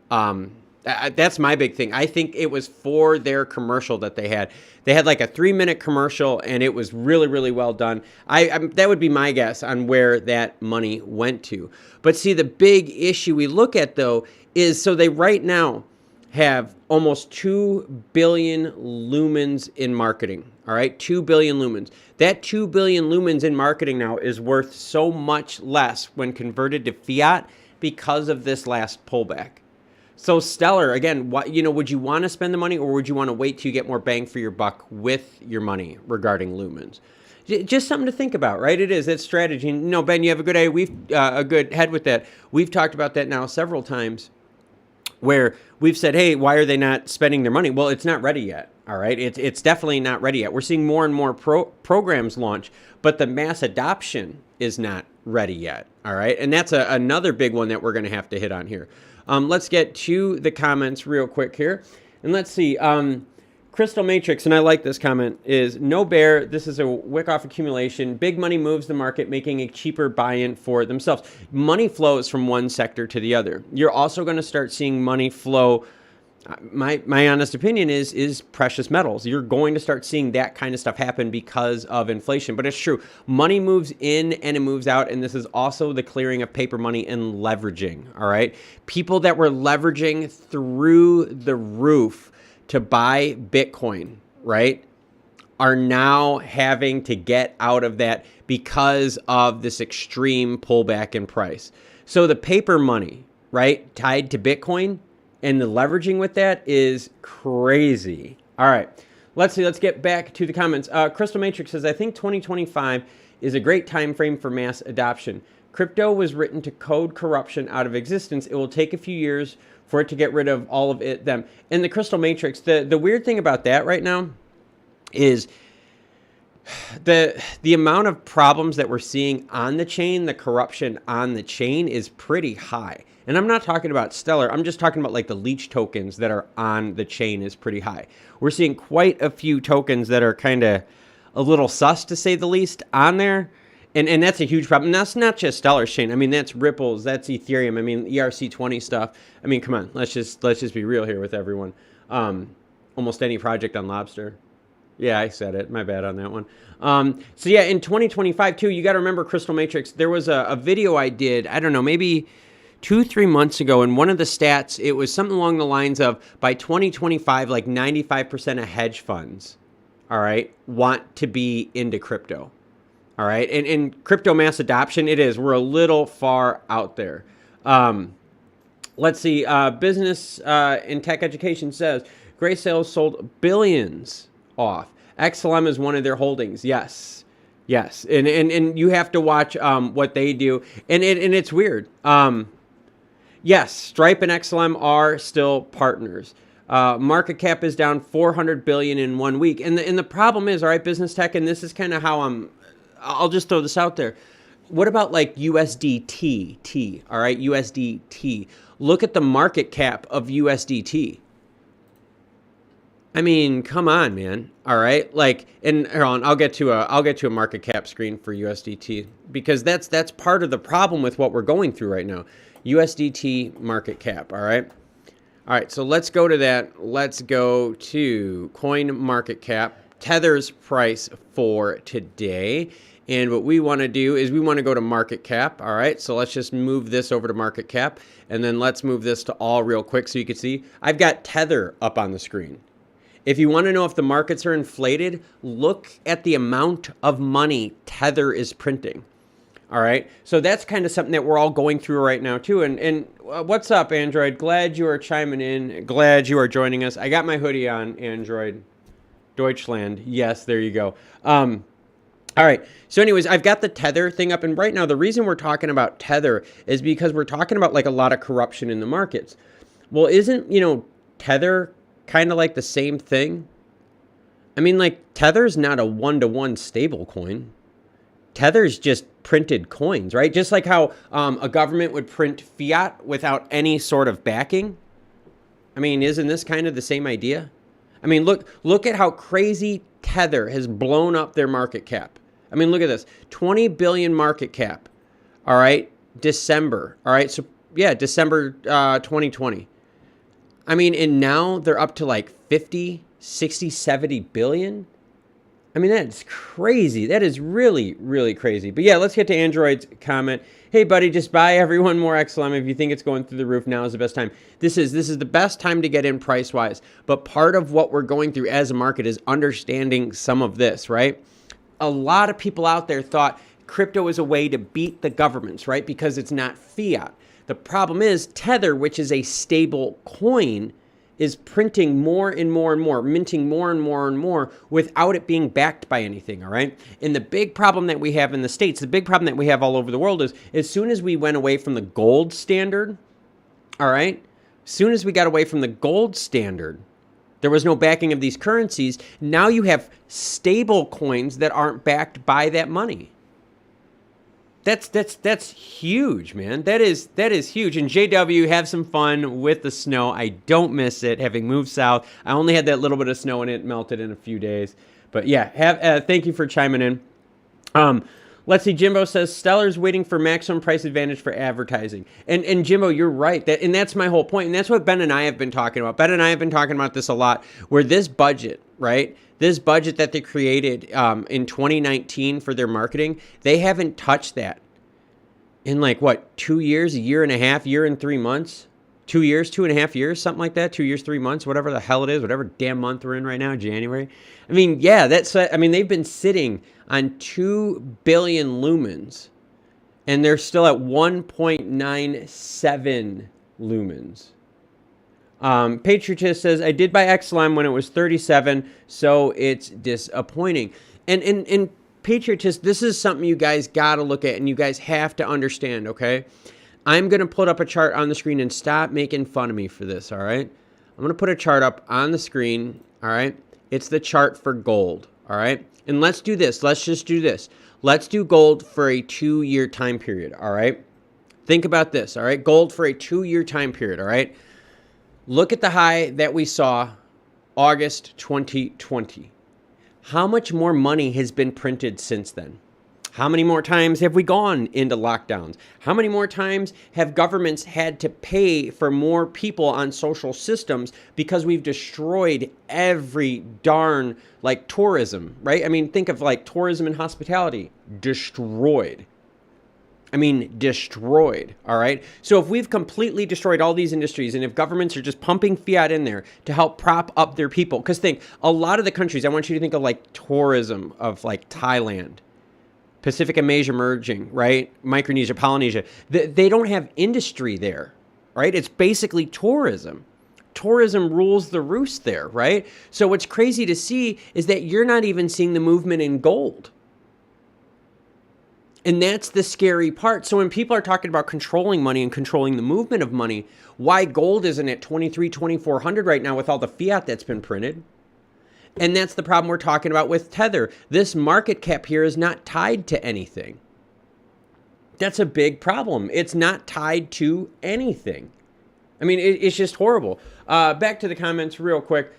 Speaker 1: That's my big thing. I think it was for their commercial that they had. They had like a 3-minute commercial, and it was really, really well done. That would be my guess on where that money went to. But see, the big issue we look at, though, is so they right now have almost 2 billion lumens in marketing. All right, 2 billion lumens. That 2 billion lumens in marketing now is worth so much less when converted to fiat because of this last pullback. So Stellar, again, would you want to spend the money, or would you want to wait till you get more bang for your buck with your money regarding lumens? Just something to think about, right? It's strategy. No, Ben, you have a good a good head with that. We've talked about that now several times, where we've said, hey, why are they not spending their money? Well, it's not ready yet. All right, it's definitely not ready yet. We're seeing more and more programs launch, but the mass adoption is not ready yet. All right, and that's another big one that we're going to have to hit on here. Let's get to the comments real quick here. And let's see. Crystal Matrix, and I like this comment, is no bear. This is a wick-off accumulation. Big money moves the market, making a cheaper buy-in for themselves. Money flows from one sector to the other. You're also going to start seeing money flow. My honest opinion is precious metals. You're going to start seeing that kind of stuff happen because of inflation. But it's true. Money moves in and it moves out. And this is also the clearing of paper money and leveraging. All right. People that were leveraging through the roof to buy Bitcoin, right, are now having to get out of that because of this extreme pullback in price. So the paper money, right, tied to Bitcoin, and the leveraging with that is crazy. All right, let's see. Let's get back to the comments. Crystal Matrix says, I think 2025 is a great time frame for mass adoption. Crypto was written to code corruption out of existence. It will take a few years for it to get rid of all of them. And the Crystal Matrix, the weird thing about that right now is the amount of problems that we're seeing on the chain, the corruption on the chain is pretty high. And I'm not talking about Stellar. I'm just talking about like the leech tokens that are on the chain is pretty high. We're seeing quite a few tokens that are kind of a little sus, to say the least, on there. And that's a huge problem. And that's not just Stellar's chain. I mean, that's Ripple's, that's Ethereum. I mean, ERC20 stuff. I mean, come on, let's just be real here with everyone. Almost any project on Lobster. Yeah, I said it. My bad on that one. So yeah, in 2025 too, you got to remember Crystal Matrix. There was a video I did, I don't know, maybe 2-3 months ago, and one of the stats, it was something along the lines of by 2025, like 95% of hedge funds, all right, want to be into crypto. All right, and in crypto mass adoption, we're a little far out there. Let's see, Business in Tech Education says, Gray Sales sold billions off. XLM is one of their holdings. Yes. And you have to watch what they do. And it's weird. Yes, Stripe and XLM are still partners. Market cap is down 400 billion in 1 week. And the problem is, all right, Business Tech, and this is kind of how I'll just throw this out there. What about like USDT? All right, USDT. Look at the market cap of USDT. I mean, come on, man. All right, like, and hold on, I'll get to a market cap screen for USDT, because that's part of the problem with what we're going through right now. USDT market cap. All right. So let's go to that. Let's go to coin market cap, Tether's price for today. And what we want to do is we want to go to market cap. All right. So let's just move this over to market cap, and then let's move this to all real quick so you can see. I've got Tether up on the screen. If you want to know if the markets are inflated, look at the amount of money Tether is printing. All right. So that's kind of something that we're all going through right now too. And what's up, Android? Glad you are chiming in. Glad you are joining us. I got my hoodie on, Android. Deutschland. Yes, there you go. All right. So anyways, I've got the Tether thing up. And right now, the reason we're talking about Tether is because we're talking about like a lot of corruption in the markets. Well, isn't, Tether kind of like the same thing? I mean, like, Tether's not a one-to-one stable coin. Tether's just printed coins, right? Just like how a government would print fiat without any sort of backing. I mean, isn't this kind of the same idea? I mean, look at how crazy Tether has blown up their market cap. I mean, look at this. 20 billion market cap. All right. December. All right. So, yeah, December 2020. I mean, and now they're up to like 50, 60, 70 billion. I mean, that's crazy. That is really, really crazy. But yeah, let's get to Android's comment. Hey, buddy, just buy everyone more XLM. If you think it's going through the roof, now is the best time. This is the best time to get in price-wise. But part of what we're going through as a market is understanding some of this, right? A lot of people out there thought crypto is a way to beat the governments, right? Because it's not fiat. The problem is Tether, which is a stable coin, is printing more and more and more, minting more and more and more without it being backed by anything, all right? And the big problem that we have in the States, the big problem that we have all over the world is as soon as we went away from the gold standard, all right? As soon as we got away from the gold standard, there was no backing of these currencies. Now you have stable coins that aren't backed by that money. That's huge, man. That is huge. And JW, have some fun with the snow. I don't miss it. Having moved south, I only had that little bit of snow and it melted in a few days. But yeah, thank you for chiming in. Let's see. Jimbo says Stellar's waiting for maximum price advantage for advertising. And Jimbo, you're right. And that's my whole point. And that's what Ben and I have been talking about. Ben and I have been talking about this a lot. Where this budget, right? This budget that they created in 2019 for their marketing, they haven't touched that in like, what, 2 years, a year and a half, year and 3 months? 2 years, 2.5 years, something like that. 2 years, 3 months, whatever the hell it is, whatever damn month we're in right now, January. I mean, yeah, they've been sitting on 2 billion lumens, and they're still at 1.97 lumens. Patriotist says, I did buy XLM when it was 37, so it's disappointing. And Patriotist, this is something you guys got to look at and you guys have to understand, okay? I'm going to put up a chart on the screen and stop making fun of me for this, all right? I'm going to put a chart up on the screen, all right? It's the chart for gold, all right? And let's do this. Let's just do this. Let's do gold for a 2-year time period, all right? Think about this, all right? Gold for a 2-year time period, all right? Look at the high that we saw August 2020. How much more money has been printed since then? How many more times have we gone into lockdowns? How many more times have governments had to pay for more people on social systems because we've destroyed every darn, like, tourism, right? I mean, think of like tourism and hospitality. Destroyed. I mean, destroyed, all right? So if we've completely destroyed all these industries and if governments are just pumping fiat in there to help prop up their people, because think, a lot of the countries, I want you to think of like tourism of like Thailand, Pacific and Asia merging, right? Micronesia, Polynesia. They don't have industry there, right? It's basically tourism. Tourism rules the roost there, right? So what's crazy to see is that you're not even seeing the movement in gold. And that's the scary part. So when people are talking about controlling money and controlling the movement of money, why gold isn't at 2,400 right now with all the fiat that's been printed? And that's the problem we're talking about with Tether. This market cap here is not tied to anything. That's a big problem. It's not tied to anything. I mean, it's just horrible. Back to the comments real quick.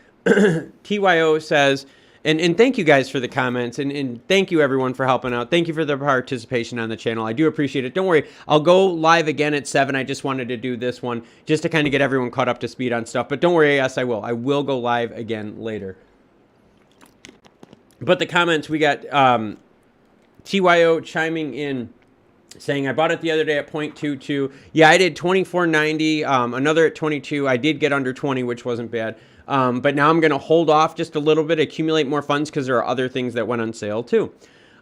Speaker 1: TYO says, and thank you guys for the comments, and thank you everyone for helping out. Thank you for the participation on the channel. I do appreciate it. Don't worry, I'll go live again at 7. I just wanted to do this one just to kind of get everyone caught up to speed on stuff. But don't worry, yes, I will. I will go live again later. But the comments, we got TYO chiming in, saying, I bought it the other day at 0.22. Yeah, I did 24.90, another at 22. I did get under 20, which wasn't bad. But now I'm going to hold off just a little bit, accumulate more funds, because there are other things that went on sale too.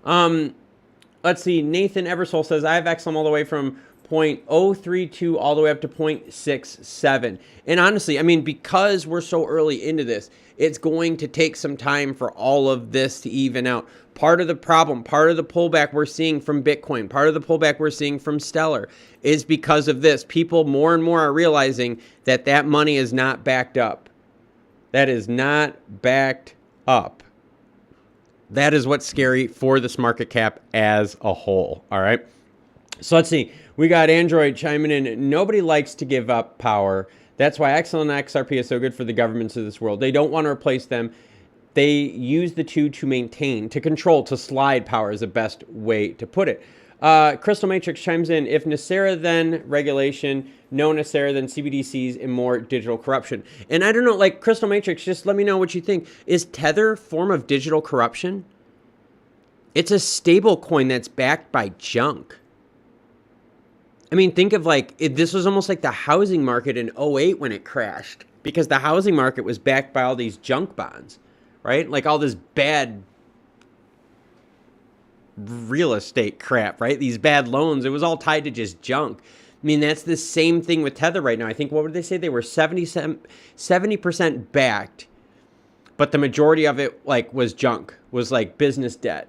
Speaker 1: Let's see. Nathan Eversole says, I have XLM all the way from 0.032 all the way up to 0.67. And honestly, I mean, because we're so early into this, it's going to take some time for all of this to even out. Part of the problem, part of the pullback we're seeing from Bitcoin, part of the pullback we're seeing from Stellar is because of this. People more and more are realizing that that money is not backed up. That is not backed up. That is what's scary for this market cap as a whole. All right. So let's see. We got Android chiming in. Nobody likes to give up power. That's why XL and XRP is so good for the governments of this world. They don't want to replace them. They use the two to maintain, to control, to slide power is the best way to put it. Crystal Matrix chimes in, if Nicera then regulation, no Nicera then CBDCs and more digital corruption. And I don't know, like Crystal Matrix, just let me know what you think. Is Tether a form of digital corruption? It's a stable coin that's backed by junk. I mean, think of like, this was almost like the housing market in 08 when it crashed, because the housing market was backed by all these junk bonds, right? Like all this bad real estate crap, right? These bad loans, it was all tied to just junk. I mean, that's the same thing with Tether right now. I think, what would they say? They were 70% backed, but the majority of it like was junk, was like business debt.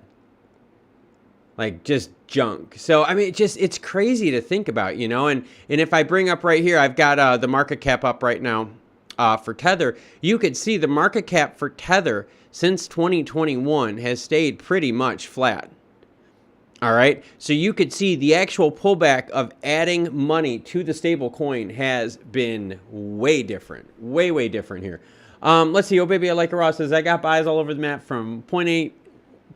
Speaker 1: Like just junk. So, I mean, it's crazy to think about, you know, and if I bring up right here, I've got the market cap up right now for Tether. You could see the market cap for Tether since 2021 has stayed pretty much flat. All right. So you could see the actual pullback of adding money to the stable coin has been way different, way different here. Let's see. Oh, baby, I like a Ross says, I got buys all over the map from 0.8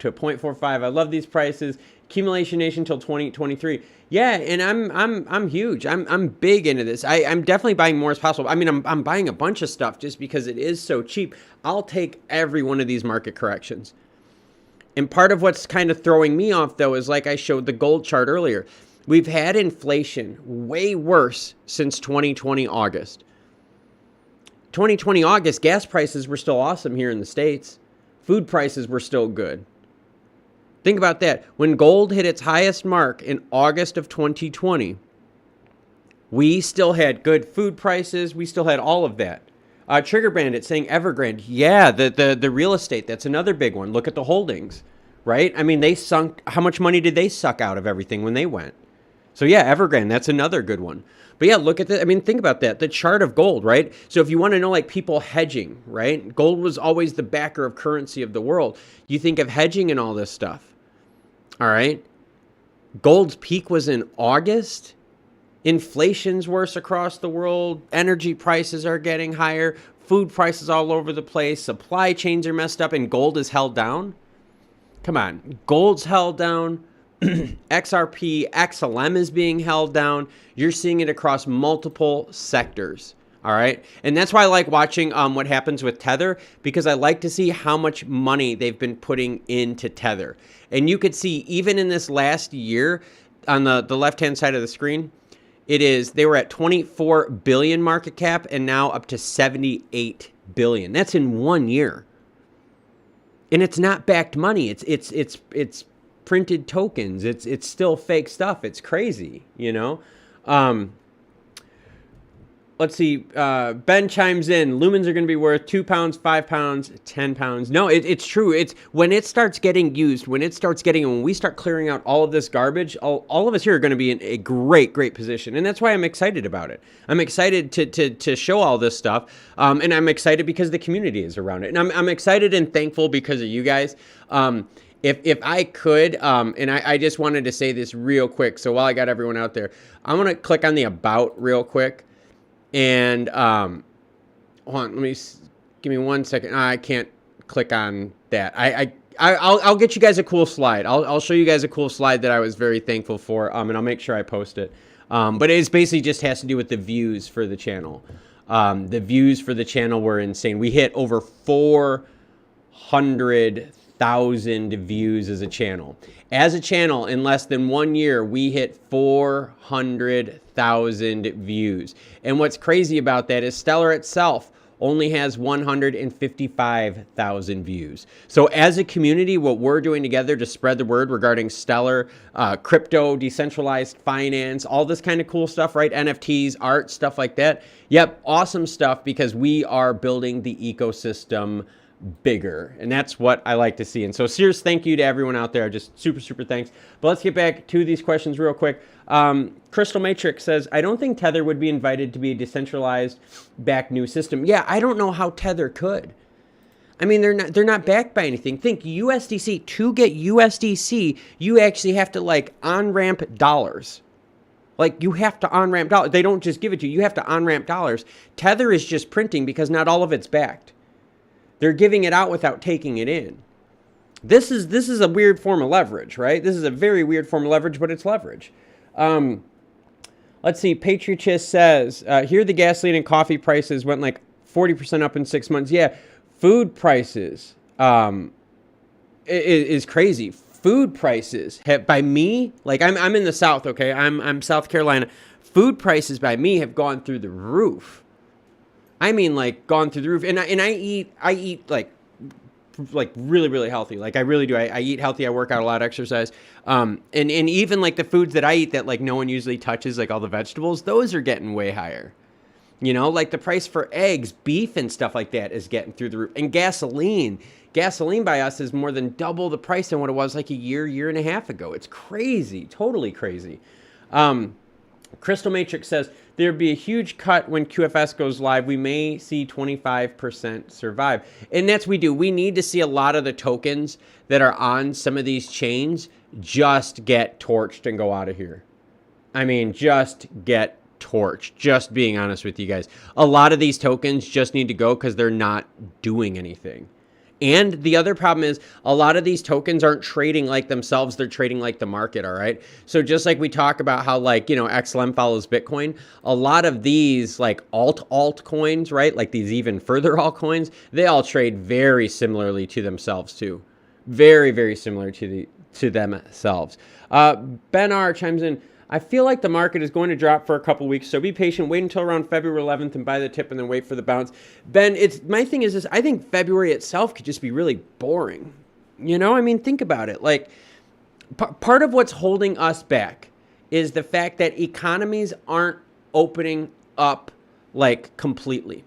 Speaker 1: to 0.45. I love these prices. Accumulation Nation till 2023. Yeah, and I'm huge. I'm big into this. I'm definitely buying more as possible. I mean, I'm buying a bunch of stuff just because it is so cheap. I'll take every one of these market corrections. And part of what's kind of throwing me off, though, is like I showed the gold chart earlier. We've had inflation way worse since 2020 August. 2020 August, gas prices were still awesome here in the States. Food prices were still good. Think about that. When gold hit its highest mark in August of 2020, we still had good food prices. We still had all of that. Trigger Bandit saying Evergrande. Yeah, the real estate, that's another big one. Look at the holdings, right? I mean, they sunk. How much money did they suck out of everything when they went? So yeah, Evergrande, that's another good one. But yeah, look at the, I mean, think about that. The chart of gold, right? So if you want to know like people hedging, right? Gold was always the backer of currency of the world. You think of hedging and all this stuff. All right. Gold's peak was in August. Inflation's worse across the world. Energy prices are getting higher. Food prices all over the place. Supply chains are messed up and gold is held down. Come on. Gold's held down. XRP, XLM is being held down. You're seeing it across multiple sectors. All right. And that's why I like watching what happens with Tether, because I like to see how much money they've been putting into Tether. And you could see even in this last year on the left-hand side of the screen, they were at 24 billion market cap and now up to 78 billion. That's in 1 year. And it's not backed money. It's printed tokens. It's still fake stuff. It's crazy, you know? Let's see. Ben chimes in. Lumens are going to be worth 2 pounds, 5 pounds, 10 pounds. No, it's true. It's when it starts getting used, when we start clearing out all of this garbage, all of us here are going to be in a great position. And that's why I'm excited about it. I'm excited to show all this stuff. And I'm excited because the community is around it. And I'm excited and thankful because of you guys. If I could, and I just wanted to say this real quick. So while I got everyone out there, I want to click on the About real quick. And hold on, give me 1 second. I can't click on that. I'll get you guys a cool slide. I'll show you guys a cool slide that I was very thankful for. And I'll make sure I post it. But it's basically just has to do with the views for the channel. The views for the channel were insane. We hit over 400,000 views as a channel. As a channel, in less than 1 year, we hit 400,000 views. And what's crazy about that is Stellar itself only has 155,000 views. So as a community, what we're doing together to spread the word regarding Stellar, crypto, decentralized finance, all this kind of cool stuff, right? NFTs, art, stuff like that. Yep, awesome stuff, because we are building the ecosystem bigger, and that's what I like to see. And so serious thank you to everyone out there. Just super thanks. But let's get back to these questions real quick. Crystal Matrix says, I don't think Tether would be invited to be a decentralized backed new system. Yeah, I don't know how Tether could. I mean, they're not backed by anything. Think USDC. To get USDC, you actually have to like on-ramp dollars. Like, you have to on-ramp dollars. They don't just give it to you. You have to on-ramp dollars. Tether is just printing because not all of it's backed. They're giving it out without taking it in. This is a weird form of leverage, right? This is a very weird form of leverage, but it's leverage. Let's see. Patriotist says, here the gasoline and coffee prices went like 40% up in 6 months. Yeah, food prices is crazy. Food prices by me, like I'm in the South, okay? I'm South Carolina. Food prices by me have gone through the roof. I mean, like gone through the roof. And I eat like really, really healthy. Like I really do. I eat healthy. I work out a lot, exercise. And even like the foods that I eat that like no one usually touches, like all the vegetables, those are getting way higher. You know, like the price for eggs, beef and stuff like that is getting through the roof. And gasoline by us is more than double the price than what it was like a year and a half ago. It's crazy, totally crazy. Crystal Matrix says, there'd be a huge cut when QFS goes live. We may see 25% survive. And that's we do. We need to see a lot of the tokens that are on some of these chains just get torched and go out of here. I mean, just get torched. Just being honest with you guys. A lot of these tokens just need to go because they're not doing anything. And the other problem is a lot of these tokens aren't trading like themselves. They're trading like the market, all right? So just like we talk about how like, you know, XLM follows Bitcoin, a lot of these like altcoins, right? Like these even further altcoins, they all trade very similarly to themselves too. Very, very similar to themselves. Ben R chimes in, I feel like the market is going to drop for a couple weeks, so be patient. Wait until around February 11th and buy the tip and then wait for the bounce. Ben, my thing is this. I think February itself could just be really boring. You know, I mean, think about it. Like, part of what's holding us back is the fact that economies aren't opening up, like, completely.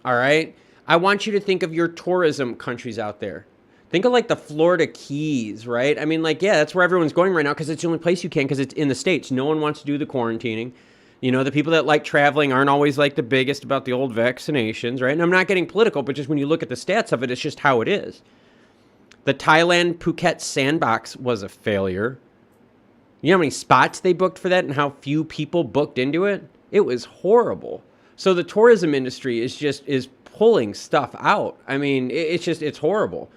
Speaker 1: All right? I want you to think of your tourism countries out there. Think of like the Florida Keys, right? I mean, like, yeah, that's where everyone's going right now because it's the only place you can because it's in the States. No one wants to do the quarantining. You know, the people that like traveling aren't always like the biggest about the old vaccinations, right? And I'm not getting political, but just when you look at the stats of it, it's just how it is. The Thailand Phuket sandbox was a failure. You know how many spots they booked for that and how few people booked into it? It was horrible. So the tourism industry is pulling stuff out. I mean, it's horrible.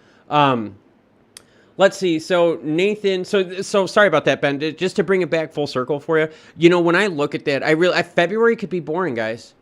Speaker 1: Let's see. So Nathan, so sorry about that, Ben. Just to bring it back full circle for you. You know, when I look at that, February could be boring, guys.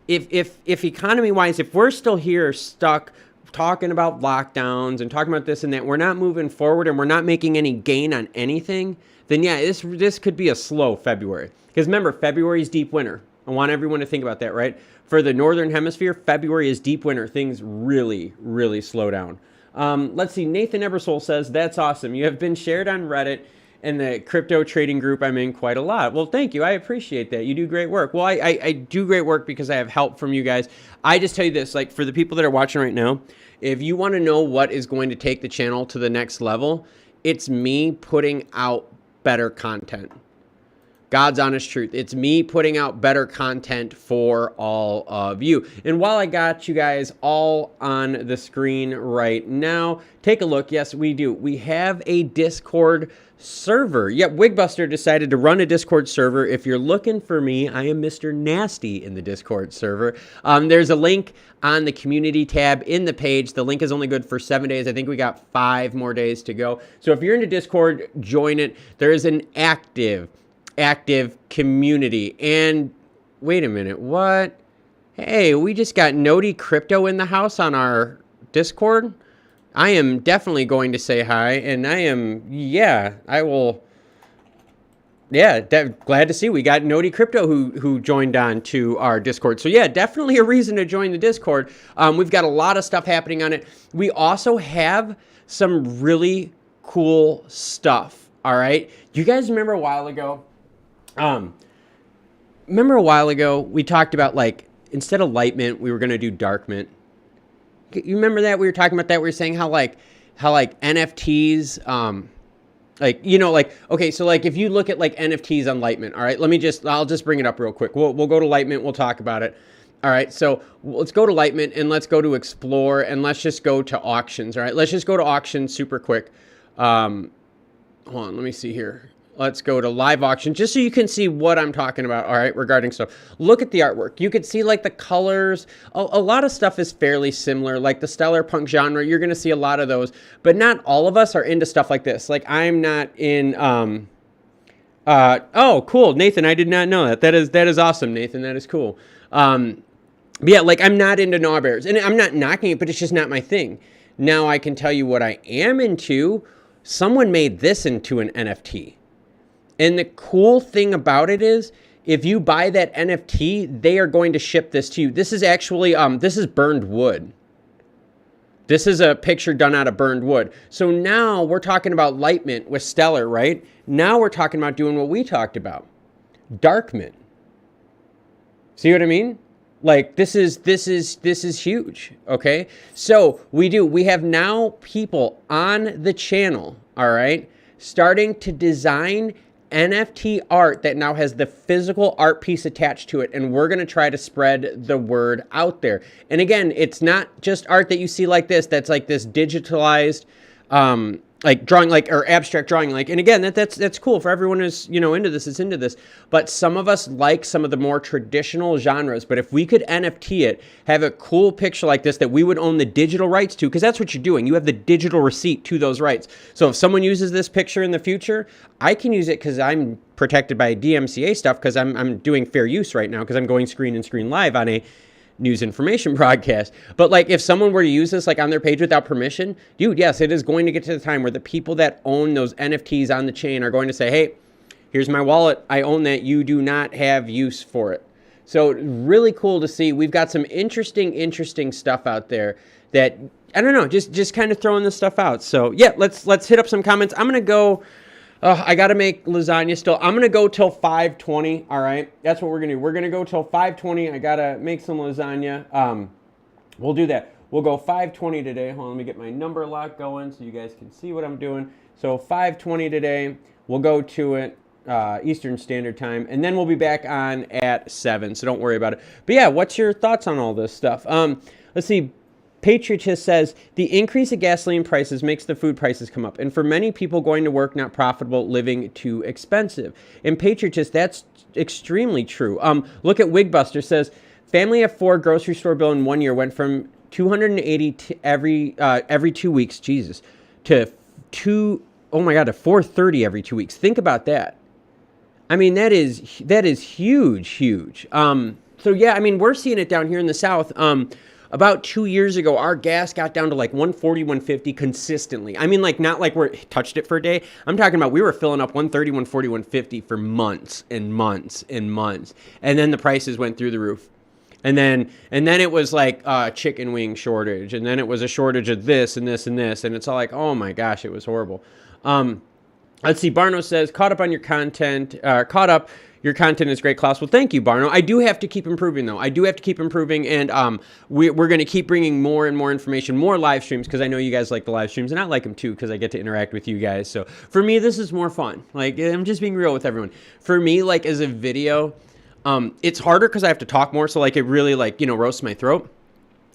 Speaker 1: If economy wise, if we're still here stuck talking about lockdowns and talking about this and that, we're not moving forward and we're not making any gain on anything, then yeah, this could be a slow February. Because remember, February is deep winter. I want everyone to think about that, right? For the Northern Hemisphere, February is deep winter. Things really, really slow down. Let's see. Nathan Ebersole says, that's awesome. You have been shared on Reddit and the crypto trading group I'm in quite a lot. Well, thank you. I appreciate that. You do great work. Well, I do great work because I have help from you guys. I just tell you this, like for the people that are watching right now, if you want to know what is going to take the channel to the next level, it's me putting out better content. God's honest truth. It's me putting out better content for all of you. And while I got you guys all on the screen right now, take a look. Yes, we do. We have a Discord server. Yep, Wigbuster decided to run a Discord server. If you're looking for me, I am Mr. Nasty in the Discord server. There's a link on the community tab in the page. The link is only good for 7 days. I think we got 5 more days to go. So if you're into Discord, join it. There is an active community. And wait a minute, what? Hey, we just got Noti Crypto in the house on our Discord. I am definitely going to say hi, and I will. Yeah, glad to see we got Noti Crypto who joined on to our Discord. So yeah, definitely a reason to join the Discord. We've got a lot of stuff happening on it. We also have some really cool stuff. All right, you guys remember a while ago? We talked about like instead of light mint, we were gonna do dark mint. You remember that? We were talking about that. We were saying how NFTs, okay, so like if you look at like NFTs on Lightmint, all right, I'll just bring it up real quick. We'll go to Lightmint, we'll talk about it. All right, so let's go to Lightmint and let's go to Explore and let's just go to auctions, all right? Let's just go to auctions super quick. Hold on, let me see here. Let's go to live auction just so you can see what I'm talking about, all right, regarding stuff. Look at the artwork. You could see like the colors. A lot of stuff is fairly similar, like the stellar punk genre. You're going to see a lot of those, but not all of us are into stuff like this. Like I'm not in, oh, cool. Nathan, I did not know that. That is awesome, Nathan. That is cool. But yeah, like I'm not into gnaw bears, and I'm not knocking it, but it's just not my thing. Now I can tell you what I am into. Someone made this into an NFT. And the cool thing about it is, if you buy that NFT, they are going to ship this to you. This is actually, this is burned wood. This is a picture done out of burned wood. So now we're talking about light mint with stellar, right? Now we're talking about doing what we talked about, dark mint. See what I mean? Like this is huge, okay? So we have now people on the channel, all right, starting to design NFT art that now has the physical art piece attached to it, and we're going to try to spread the word out there. And again, it's not just art that you see like this, that's like this digitalized like drawing, like, or abstract drawing, like, and again, that's cool for everyone who's, you know, into this, is into this. But some of us like some of the more traditional genres. But if we could NFT it, have a cool picture like this that we would own the digital rights to, because that's what you're doing. You have the digital receipt to those rights. So if someone uses this picture in the future, I can use it because I'm protected by DMCA stuff, because I'm doing fair use right now, because I'm going screen and screen live on a news information broadcast. But like if someone were to use this like on their page without permission, dude, yes, it is going to get to the time where the people that own those NFTs on the chain are going to say, hey, here's my wallet, I own that, you do not have use for it. So really cool to see. We've got some interesting stuff out there that, I don't know, just kind of throwing this stuff out. So yeah, let's hit up some comments. I'm gonna go, I got to make lasagna still. I'm going to go till 5:20, all right? That's what we're going to do. We're going to go till 5:20. I got to make some lasagna. We'll do that. We'll go 5:20 today. Hold on, let me get my number lock going so you guys can see what I'm doing. So 5:20 today. We'll go to it, Eastern Standard Time, and then we'll be back on at 7, so don't worry about it. But yeah, what's your thoughts on all this stuff? Let's see. Patriotist says, the increase of gasoline prices makes the food prices come up. And for many people, going to work not profitable, living too expensive. And Patriotist, that's extremely true. Look at Wigbuster, says, family of 4 grocery store bill in 1 year went from 280 to every 2 weeks, Jesus, to to 430 every 2 weeks. Think about that. I mean, that is huge. So yeah, I mean, we're seeing it down here in the South. About 2 years ago, our gas got down to like 140, 150 consistently. I mean, like, not like we touched it for a day. I'm talking about we were filling up 130, 140, 150 for months and months and months. And then the prices went through the roof. And then it was like chicken wing shortage. And then it was a shortage of this and this and this. And it's all like, oh my gosh, it was horrible. Let's see. Barno says, caught up. Your content is great, Klaus. Well, thank you, Barno. I do have to keep improving, though. I do have to keep improving, and we're going to keep bringing more and more information, more live streams, because I know you guys like the live streams, and I like them, too, because I get to interact with you guys. So for me, this is more fun. Like, I'm just being real with everyone. For me, like, as a video, it's harder because I have to talk more, so, like, it really, like, you know, roasts my throat.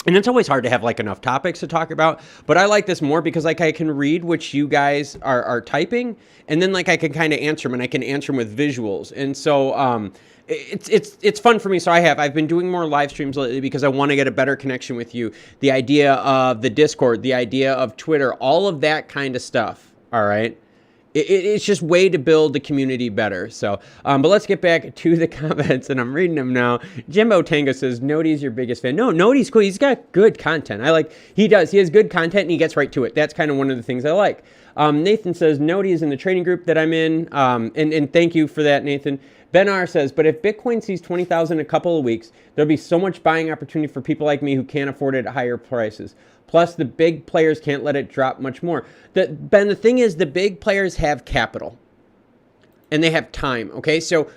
Speaker 1: And it's always hard to have like enough topics to talk about, but I like this more because like I can read what you guys are typing, and then like I can kind of answer them, and I can answer them with visuals. And so it's fun for me. So I've been doing more live streams lately because I want to get a better connection with you. The idea of the Discord, the idea of Twitter, all of that kind of stuff. All right. It's just way to build the community better. So, but let's get back to the comments, and I'm reading them now. Jimbo Tango says, Nodi's your biggest fan. No, Nodi's cool. He's got good content. He has good content, and he gets right to it. That's kind of one of the things I like. Nathan says, Nodi is in the trading group that I'm in, and thank you for that, Nathan. Ben R says, but if Bitcoin sees 20,000 in a couple of weeks, there'll be so much buying opportunity for people like me who can't afford it at higher prices. Plus, the big players can't let it drop much more. Ben, the thing is, the big players have capital, and they have time. Okay, so,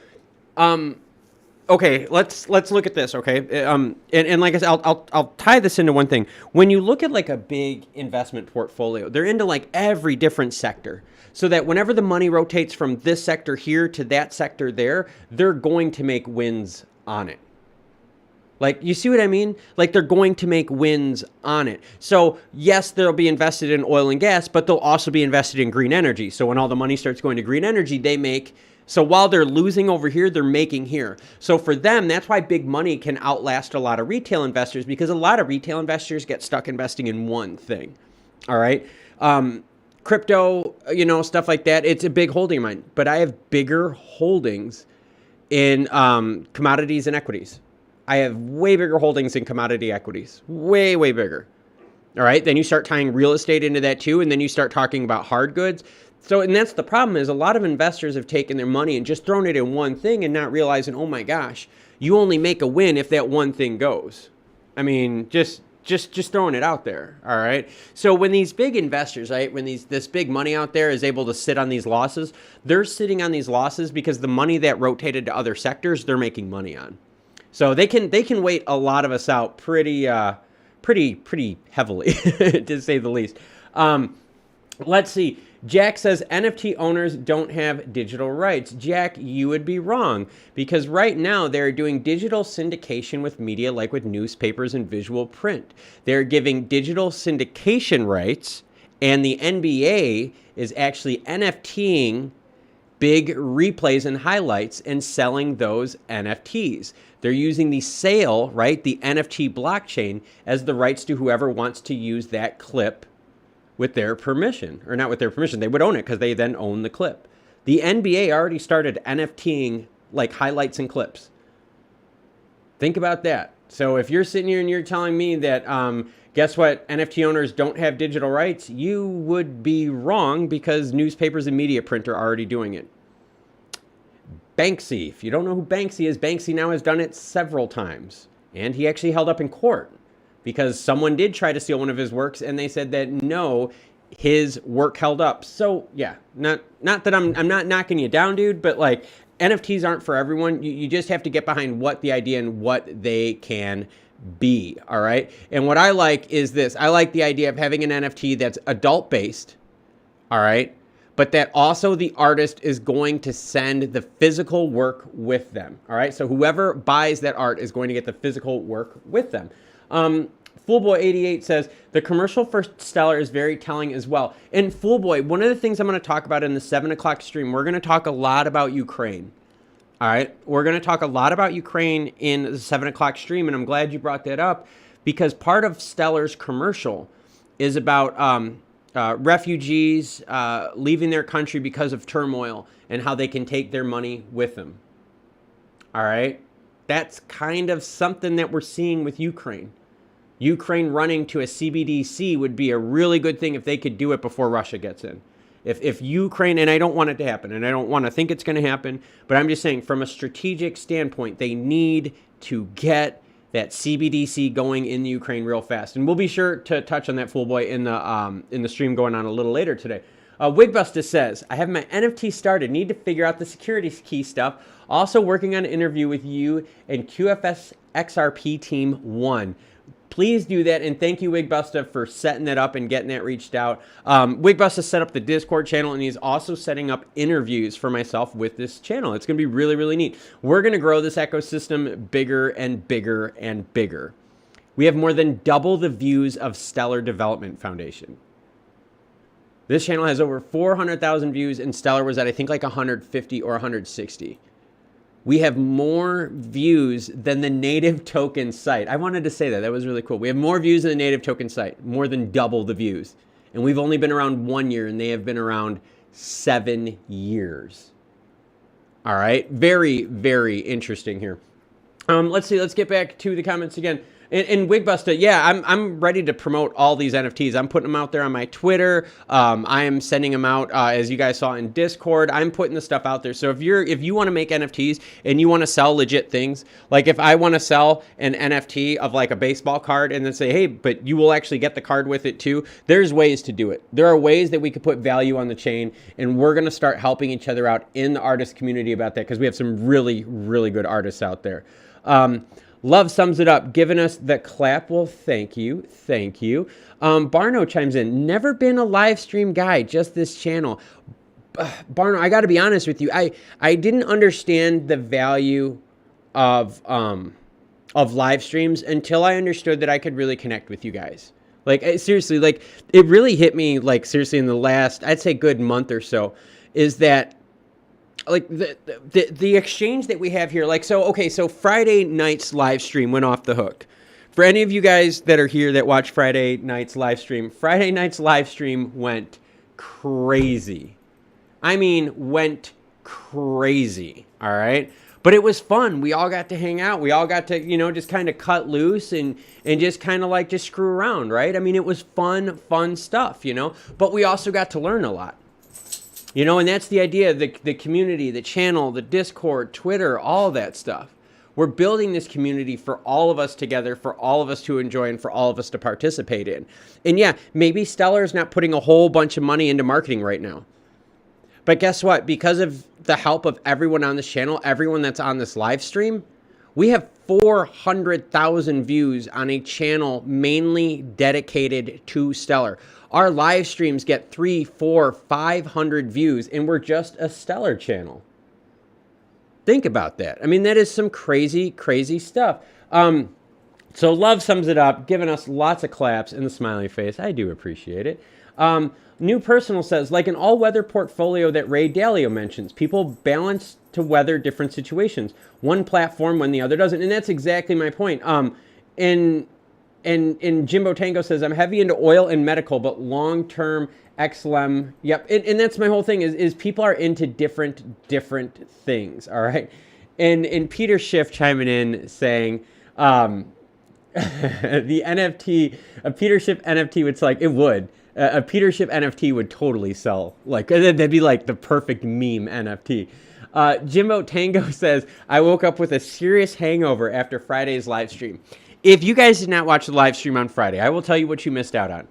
Speaker 1: okay, let's look at this. Okay, and like I said, I'll tie this into one thing. When you look at like a big investment portfolio, they're into like every different sector, so that whenever the money rotates from this sector here to that sector there, they're going to make wins on it. Like, you see what I mean? Like, they're going to make wins on it. So, yes, they'll be invested in oil and gas, but they'll also be invested in green energy. So when all the money starts going to green energy, they make... So while they're losing over here, they're making here. So for them, that's why big money can outlast a lot of retail investors, because a lot of retail investors get stuck investing in one thing. All right? Crypto, stuff like that, it's a big holding of mine. But I have bigger holdings in commodities and equities. I have way bigger holdings in commodity equities. Way, way bigger. All right? Then you start tying real estate into that too, and then you start talking about hard goods. So, and that's the problem, is a lot of investors have taken their money and just thrown it in one thing and not realizing, oh my gosh, you only make a win if that one thing goes. I mean, just throwing it out there, all right? So when these big investors, right, when this big money out there is able to sit on these losses, they're sitting on these losses because the money that rotated to other sectors, they're making money on. So they can wait a lot of us out pretty heavily, to say the least. Let's see. Jack says NFT owners don't have digital rights. Jack, you would be wrong, because right now they're doing digital syndication with media, like with newspapers and visual print. They're giving digital syndication rights, and the NBA is actually NFTing big replays and highlights and selling those NFTs. They're using the sale, right, the NFT blockchain, as the rights to whoever wants to use that clip with their permission, or not with their permission. They would own it because they then own the clip. The NBA already started NFTing like highlights and clips. Think about that. So if you're sitting here and you're telling me that, guess what, NFT owners don't have digital rights, you would be wrong, because newspapers and media print are already doing it. Banksy, if you don't know who Banksy is, Banksy now has done it several times. And he actually held up in court, because someone did try to steal one of his works, and they said that no, his work held up. So yeah, not that I'm not knocking you down, dude, but like, NFTs aren't for everyone. You just have to get behind what the idea and what they can be, all right? And what I like is this. I like the idea of having an NFT that's adult-based, all right? But that also the artist is going to send the physical work with them, all right? So whoever buys that art is going to get the physical work with them. Foolboy88 says, the commercial for Stellar is very telling as well. And Foolboy, one of the things I'm going to talk about in the 7 o'clock stream, we're going to talk a lot about Ukraine. All right? We're going to talk a lot about Ukraine in the 7 o'clock stream, and I'm glad you brought that up, because part of Stellar's commercial is about refugees leaving their country because of turmoil and how they can take their money with them. All right? That's kind of something that we're seeing with Ukraine. Ukraine running to a CBDC would be a really good thing if they could do it before Russia gets in. If Ukraine, and I don't want it to happen, and I don't want to think it's going to happen, but I'm just saying from a strategic standpoint, they need to get that CBDC going in the Ukraine real fast. And we'll be sure to touch on that, Foolboy, in the stream going on a little later today. Wigbuster says, I have my NFT started. Need to figure out the security key stuff. Also working on an interview with you and QFS XRP Team 1. Please do that, and thank you, Wigbuster, for setting that up and getting that reached out. Wigbuster set up the Discord channel, and he's also setting up interviews for myself with this channel. It's going to be really, really neat. We're going to grow this ecosystem bigger and bigger and bigger. We have more than double the views of Stellar Development Foundation. This channel has over 400,000 views, and Stellar was at, I think, like 150 or 160. We have more views than the native token site. I wanted to say that. That was really cool. We have more views than the native token site, more than double the views. And we've only been around 1 year, and they have been around 7 years. All right. Very, very interesting here. Let's see. Let's get back to the comments again. And Wigbuster, yeah, I'm ready to promote all these NFTs. I'm putting them out there on my Twitter. I am sending them out, as you guys saw in Discord. I'm putting the stuff out there. So if you want to make NFTs and you want to sell legit things, like if I want to sell an NFT of like a baseball card and then say, hey, but you will actually get the card with it too, there's ways to do it. There are ways that we could put value on the chain, and we're going to start helping each other out in the artist community about that, because we have some really, really good artists out there. Love sums it up, giving us the clap. Well, thank you. Thank you. Barno chimes in. Never been a live stream guy, just this channel. Barno, I got to be honest with you. I didn't understand the value of of live streams until I understood that I could really connect with you guys. Like, seriously, like, it really hit me, like, seriously, in the last, I'd say, good month or so, is that, like, the exchange that we have here, like, so, okay, so Friday night's live stream went off the hook. For any of you guys that are here that watch Friday night's live stream went crazy. I mean, went crazy, all right? But it was fun. We all got to hang out. We all got to, you know, just kind of cut loose and just kind of like just screw around, right? I mean, it was fun stuff, you know? But we also got to learn a lot. You know, and that's the idea, the community, the channel, the Discord, Twitter, all that stuff. We're building this community for all of us together, for all of us to enjoy and for all of us to participate in. And yeah, maybe Stellar's not putting a whole bunch of money into marketing right now. But guess what? Because of the help of everyone on this channel, everyone that's on this live stream, we have 400,000 views on a channel mainly dedicated to Stellar. Our live streams get 300, 400, 500 views, and we're just a Stellar channel. Think about that. I mean, that is some crazy, crazy stuff. So Love sums it up, giving us lots of claps and the smiley face. I do appreciate it. New Personal says, like an all-weather portfolio that Ray Dalio mentions, people balance to weather different situations. One platform when the other doesn't. And that's exactly my point. And Jimbo Tango says, I'm heavy into oil and medical, but long-term XLM. Yep. And that's my whole thing is people are into different things. All right. And Peter Schiff chiming in saying, the NFT, a Peter Schiff NFT would like, it would. A Peter Schiff NFT would totally sell. Like, that'd be like the perfect meme NFT. Jimbo Tango says, I woke up with a serious hangover after Friday's live stream. If you guys did not watch the live stream on Friday, I will tell you what you missed out on.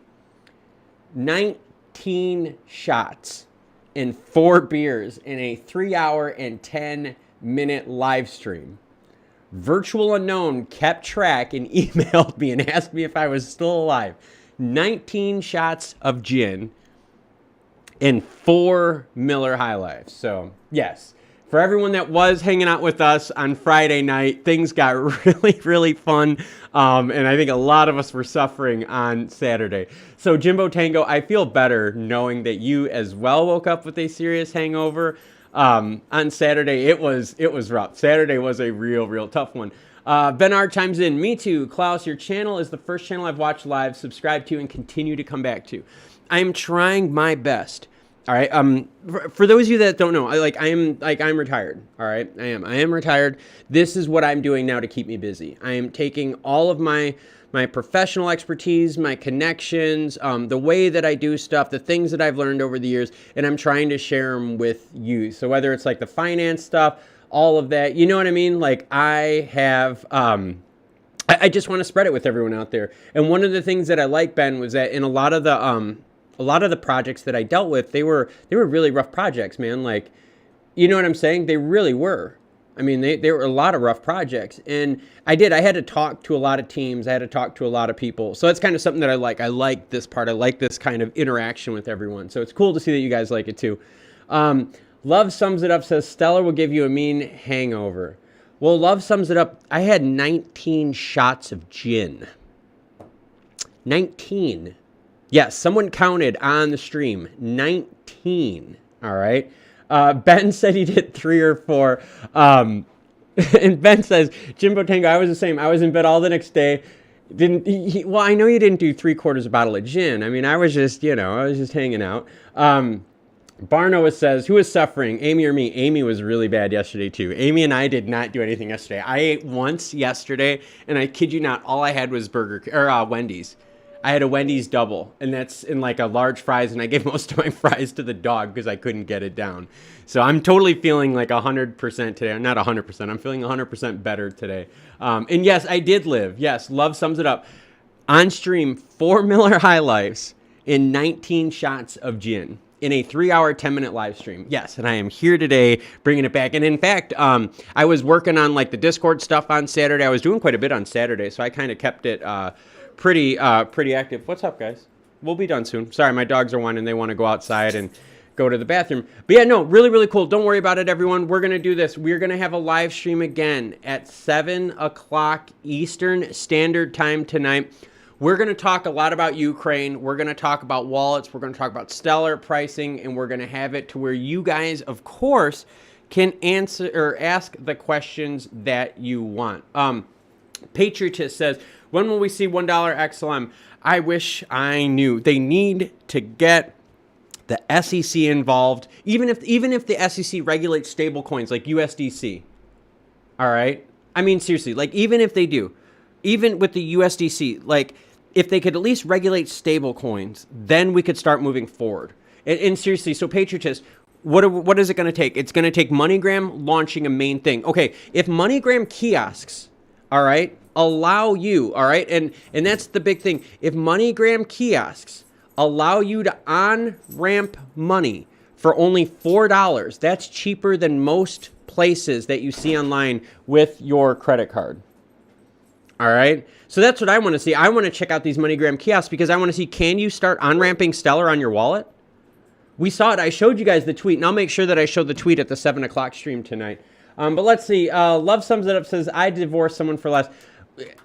Speaker 1: 19 shots and 4 beers in a 3-hour and 10-minute live stream. Virtual Unknown kept track and emailed me and asked me if I was still alive. 19 shots of gin and 4 Miller High Lifes. So, yes, for everyone that was hanging out with us on Friday night, things got really, really fun. And I think a lot of us were suffering on Saturday. So, Jimbo Tango, I feel better knowing that you as well woke up with a serious hangover. On Saturday, it was rough. Saturday was a real tough one. Ben R chimes in, me too. Klaus, your channel is the first channel I've watched live, subscribed to, and continue to come back to. I'm trying my best. All right. For those of you that don't know, I'm retired. All right. I am retired. This is what I'm doing now to keep me busy. I am taking all of my professional expertise, my connections, the way that I do stuff, the things that I've learned over the years, and I'm trying to share them with you. So whether it's like the finance stuff, all of that, you know what I mean? Like I have, I just want to spread it with everyone out there. And one of the things that I like, Ben, was that in a lot of the projects that I dealt with, they were really rough projects, man. Like, you know what I'm saying? They really were. I mean, they were a lot of rough projects. And I had to talk to a lot of teams. I had to talk to a lot of people. So that's kind of something that I like. I like this part. I like this kind of interaction with everyone. So it's cool to see that you guys like it too. Love sums it up, says, Stellar will give you a mean hangover. Well, Love sums it up. I had 19 shots of gin. 19. Yes, someone counted on the stream. 19. All right. Ben said he did 3 or 4. And Ben says, Jimbo Tango, I was the same. I was in bed all the next day. Well, I know you didn't do 3/4 a bottle of gin. I mean, I was just hanging out. Barno says, who is suffering, Amy or me? Amy was really bad yesterday too. Amy and I did not do anything yesterday. I ate once yesterday, and I kid you not, all I had was Wendy's. I had a Wendy's double, and that's in like a large fries, and I gave most of my fries to the dog because I couldn't get it down. So I'm totally feeling like 100% today. Not 100%. I'm feeling 100% better today. And yes, I did live. Yes, Love sums it up. On stream, 4 Miller High Lifes and 19 shots of gin in a 3-hour, 10-minute live stream. Yes, and I am here today bringing it back. And in fact, I was working on like the Discord stuff on Saturday. I was doing quite a bit on Saturday, so I kind of kept it pretty active. What's up, guys? We'll be done soon. Sorry, my dogs are whining. They want to go outside and go to the bathroom. But yeah, no, really, really cool. Don't worry about it, everyone. We're going to do this. We're going to have a live stream again at 7 o'clock Eastern Standard Time tonight. We're going to talk a lot about Ukraine. We're going to talk about wallets. We're going to talk about Stellar pricing, and we're going to have it to where you guys, of course, can answer or ask the questions that you want. Patriotist says, when will we see $1 XLM? I wish I knew. They need to get the SEC involved, even if the SEC regulates stable coins like USDC. All right? I mean, seriously, like even if they do, even with the USDC, like if they could at least regulate stable coins, then we could start moving forward. And seriously, so Patriotist, what is it going to take? It's going to take MoneyGram launching a main thing. Okay, if MoneyGram kiosks, all right, allow you, all right, and that's the big thing. If MoneyGram kiosks allow you to on-ramp money for only $4, that's cheaper than most places that you see online with your credit card. All right, so that's what I want to see. I want to check out these MoneyGram kiosks because I want to see, can you start on-ramping Stellar on your wallet? We saw it. I showed you guys the tweet, and I'll make sure that I show the tweet at the 7 o'clock stream tonight. But let's see. Love sums it up, says, I divorced someone for less.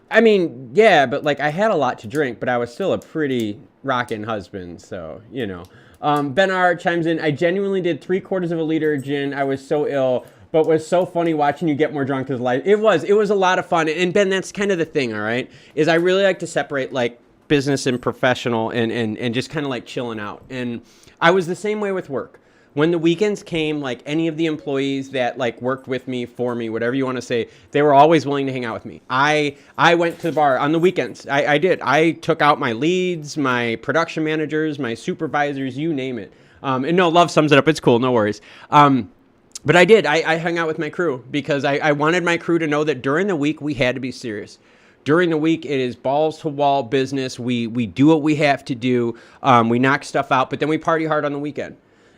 Speaker 1: I mean, yeah, but like I had a lot to drink, but I was still a pretty rockin' husband, so, you know. Ben R chimes in, I genuinely did 3/4 of a liter of gin. I was so ill, but was so funny watching you get more drunk as life. It was a lot of fun. And Ben, that's kind of the thing, all right, is I really like to separate like business and professional and just kind of like chilling out. And I was the same way with work. When the weekends came, like any of the employees that like worked with me, for me, whatever you want to say, they were always willing to hang out with me. I went to the bar on the weekends. I did. I took out my leads, my production managers, my supervisors, you name it. And no, Love sums it up. It's cool. No worries. But I did. I hung out with my crew because I wanted my crew to know that during the week we had to be serious. During the week, it is balls to wall business. We do what we have to do. We knock stuff out, but then we party hard on the weekend.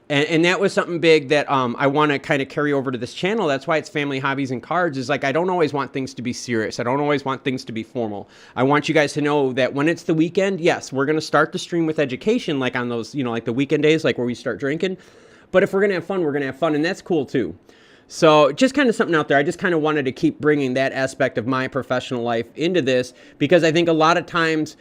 Speaker 1: And that was something big that I want to kind of carry over to this channel. That's why it's Family Hobbies and Cards. Is like I don't always want things to be serious. I don't always want things to be formal. I want you guys to know that when it's the weekend, yes, we're going to start the stream with education, like on those, you know, like the weekend days, like where we start drinking. But if we're going to have fun, we're going to have fun, and that's cool too. So just kind of something out there. I just kind of wanted to keep bringing that aspect of my professional life into this because I think a lot of times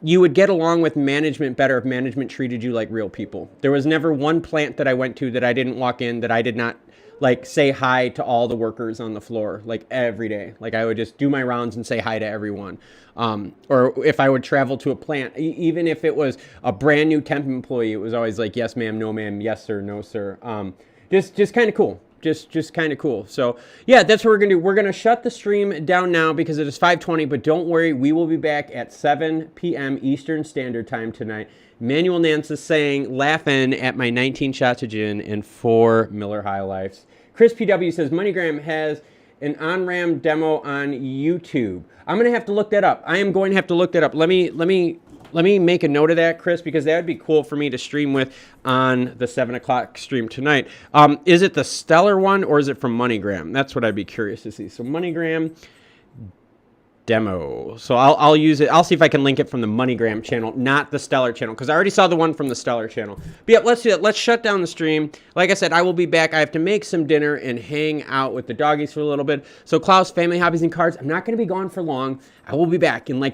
Speaker 1: you would get along with management better if management treated you like real people. There was never one plant that I went to that I didn't walk in, that I did not like say hi to all the workers on the floor, like every day. Like I would just do my rounds and say hi to everyone. Or if I would travel to a plant, even if it was a brand new temp employee, it was always like, yes, ma'am, no, ma'am, yes, sir, no, sir. Just kind of cool. Just kind of cool. So yeah, that's what we're going to do. We're going to shut the stream down now because it is 5:20, but don't worry. We will be back at 7 p.m. Eastern Standard Time tonight. Manuel Nance is saying, laughing at my 19 shots of gin and 4 Miller High Lifes. Chris PW says, MoneyGram has an on-ramp demo on YouTube. I'm going to have to look that up. I am going to have to look that up. Let me make a note of that, Chris, because that would be cool for me to stream with on the 7 o'clock stream tonight. Is it the Stellar one or is it from MoneyGram? That's what I'd be curious to see. So MoneyGram demo. So I'll use it. I'll see if I can link it from the MoneyGram channel, not the Stellar channel, because I already saw the one from the Stellar channel. But yeah, let's do that. Let's shut down the stream. Like I said, I will be back. I have to make some dinner and hang out with the doggies for a little bit. So Klaus, Family Hobbies and Cards, I'm not going to be gone for long. I will be back in like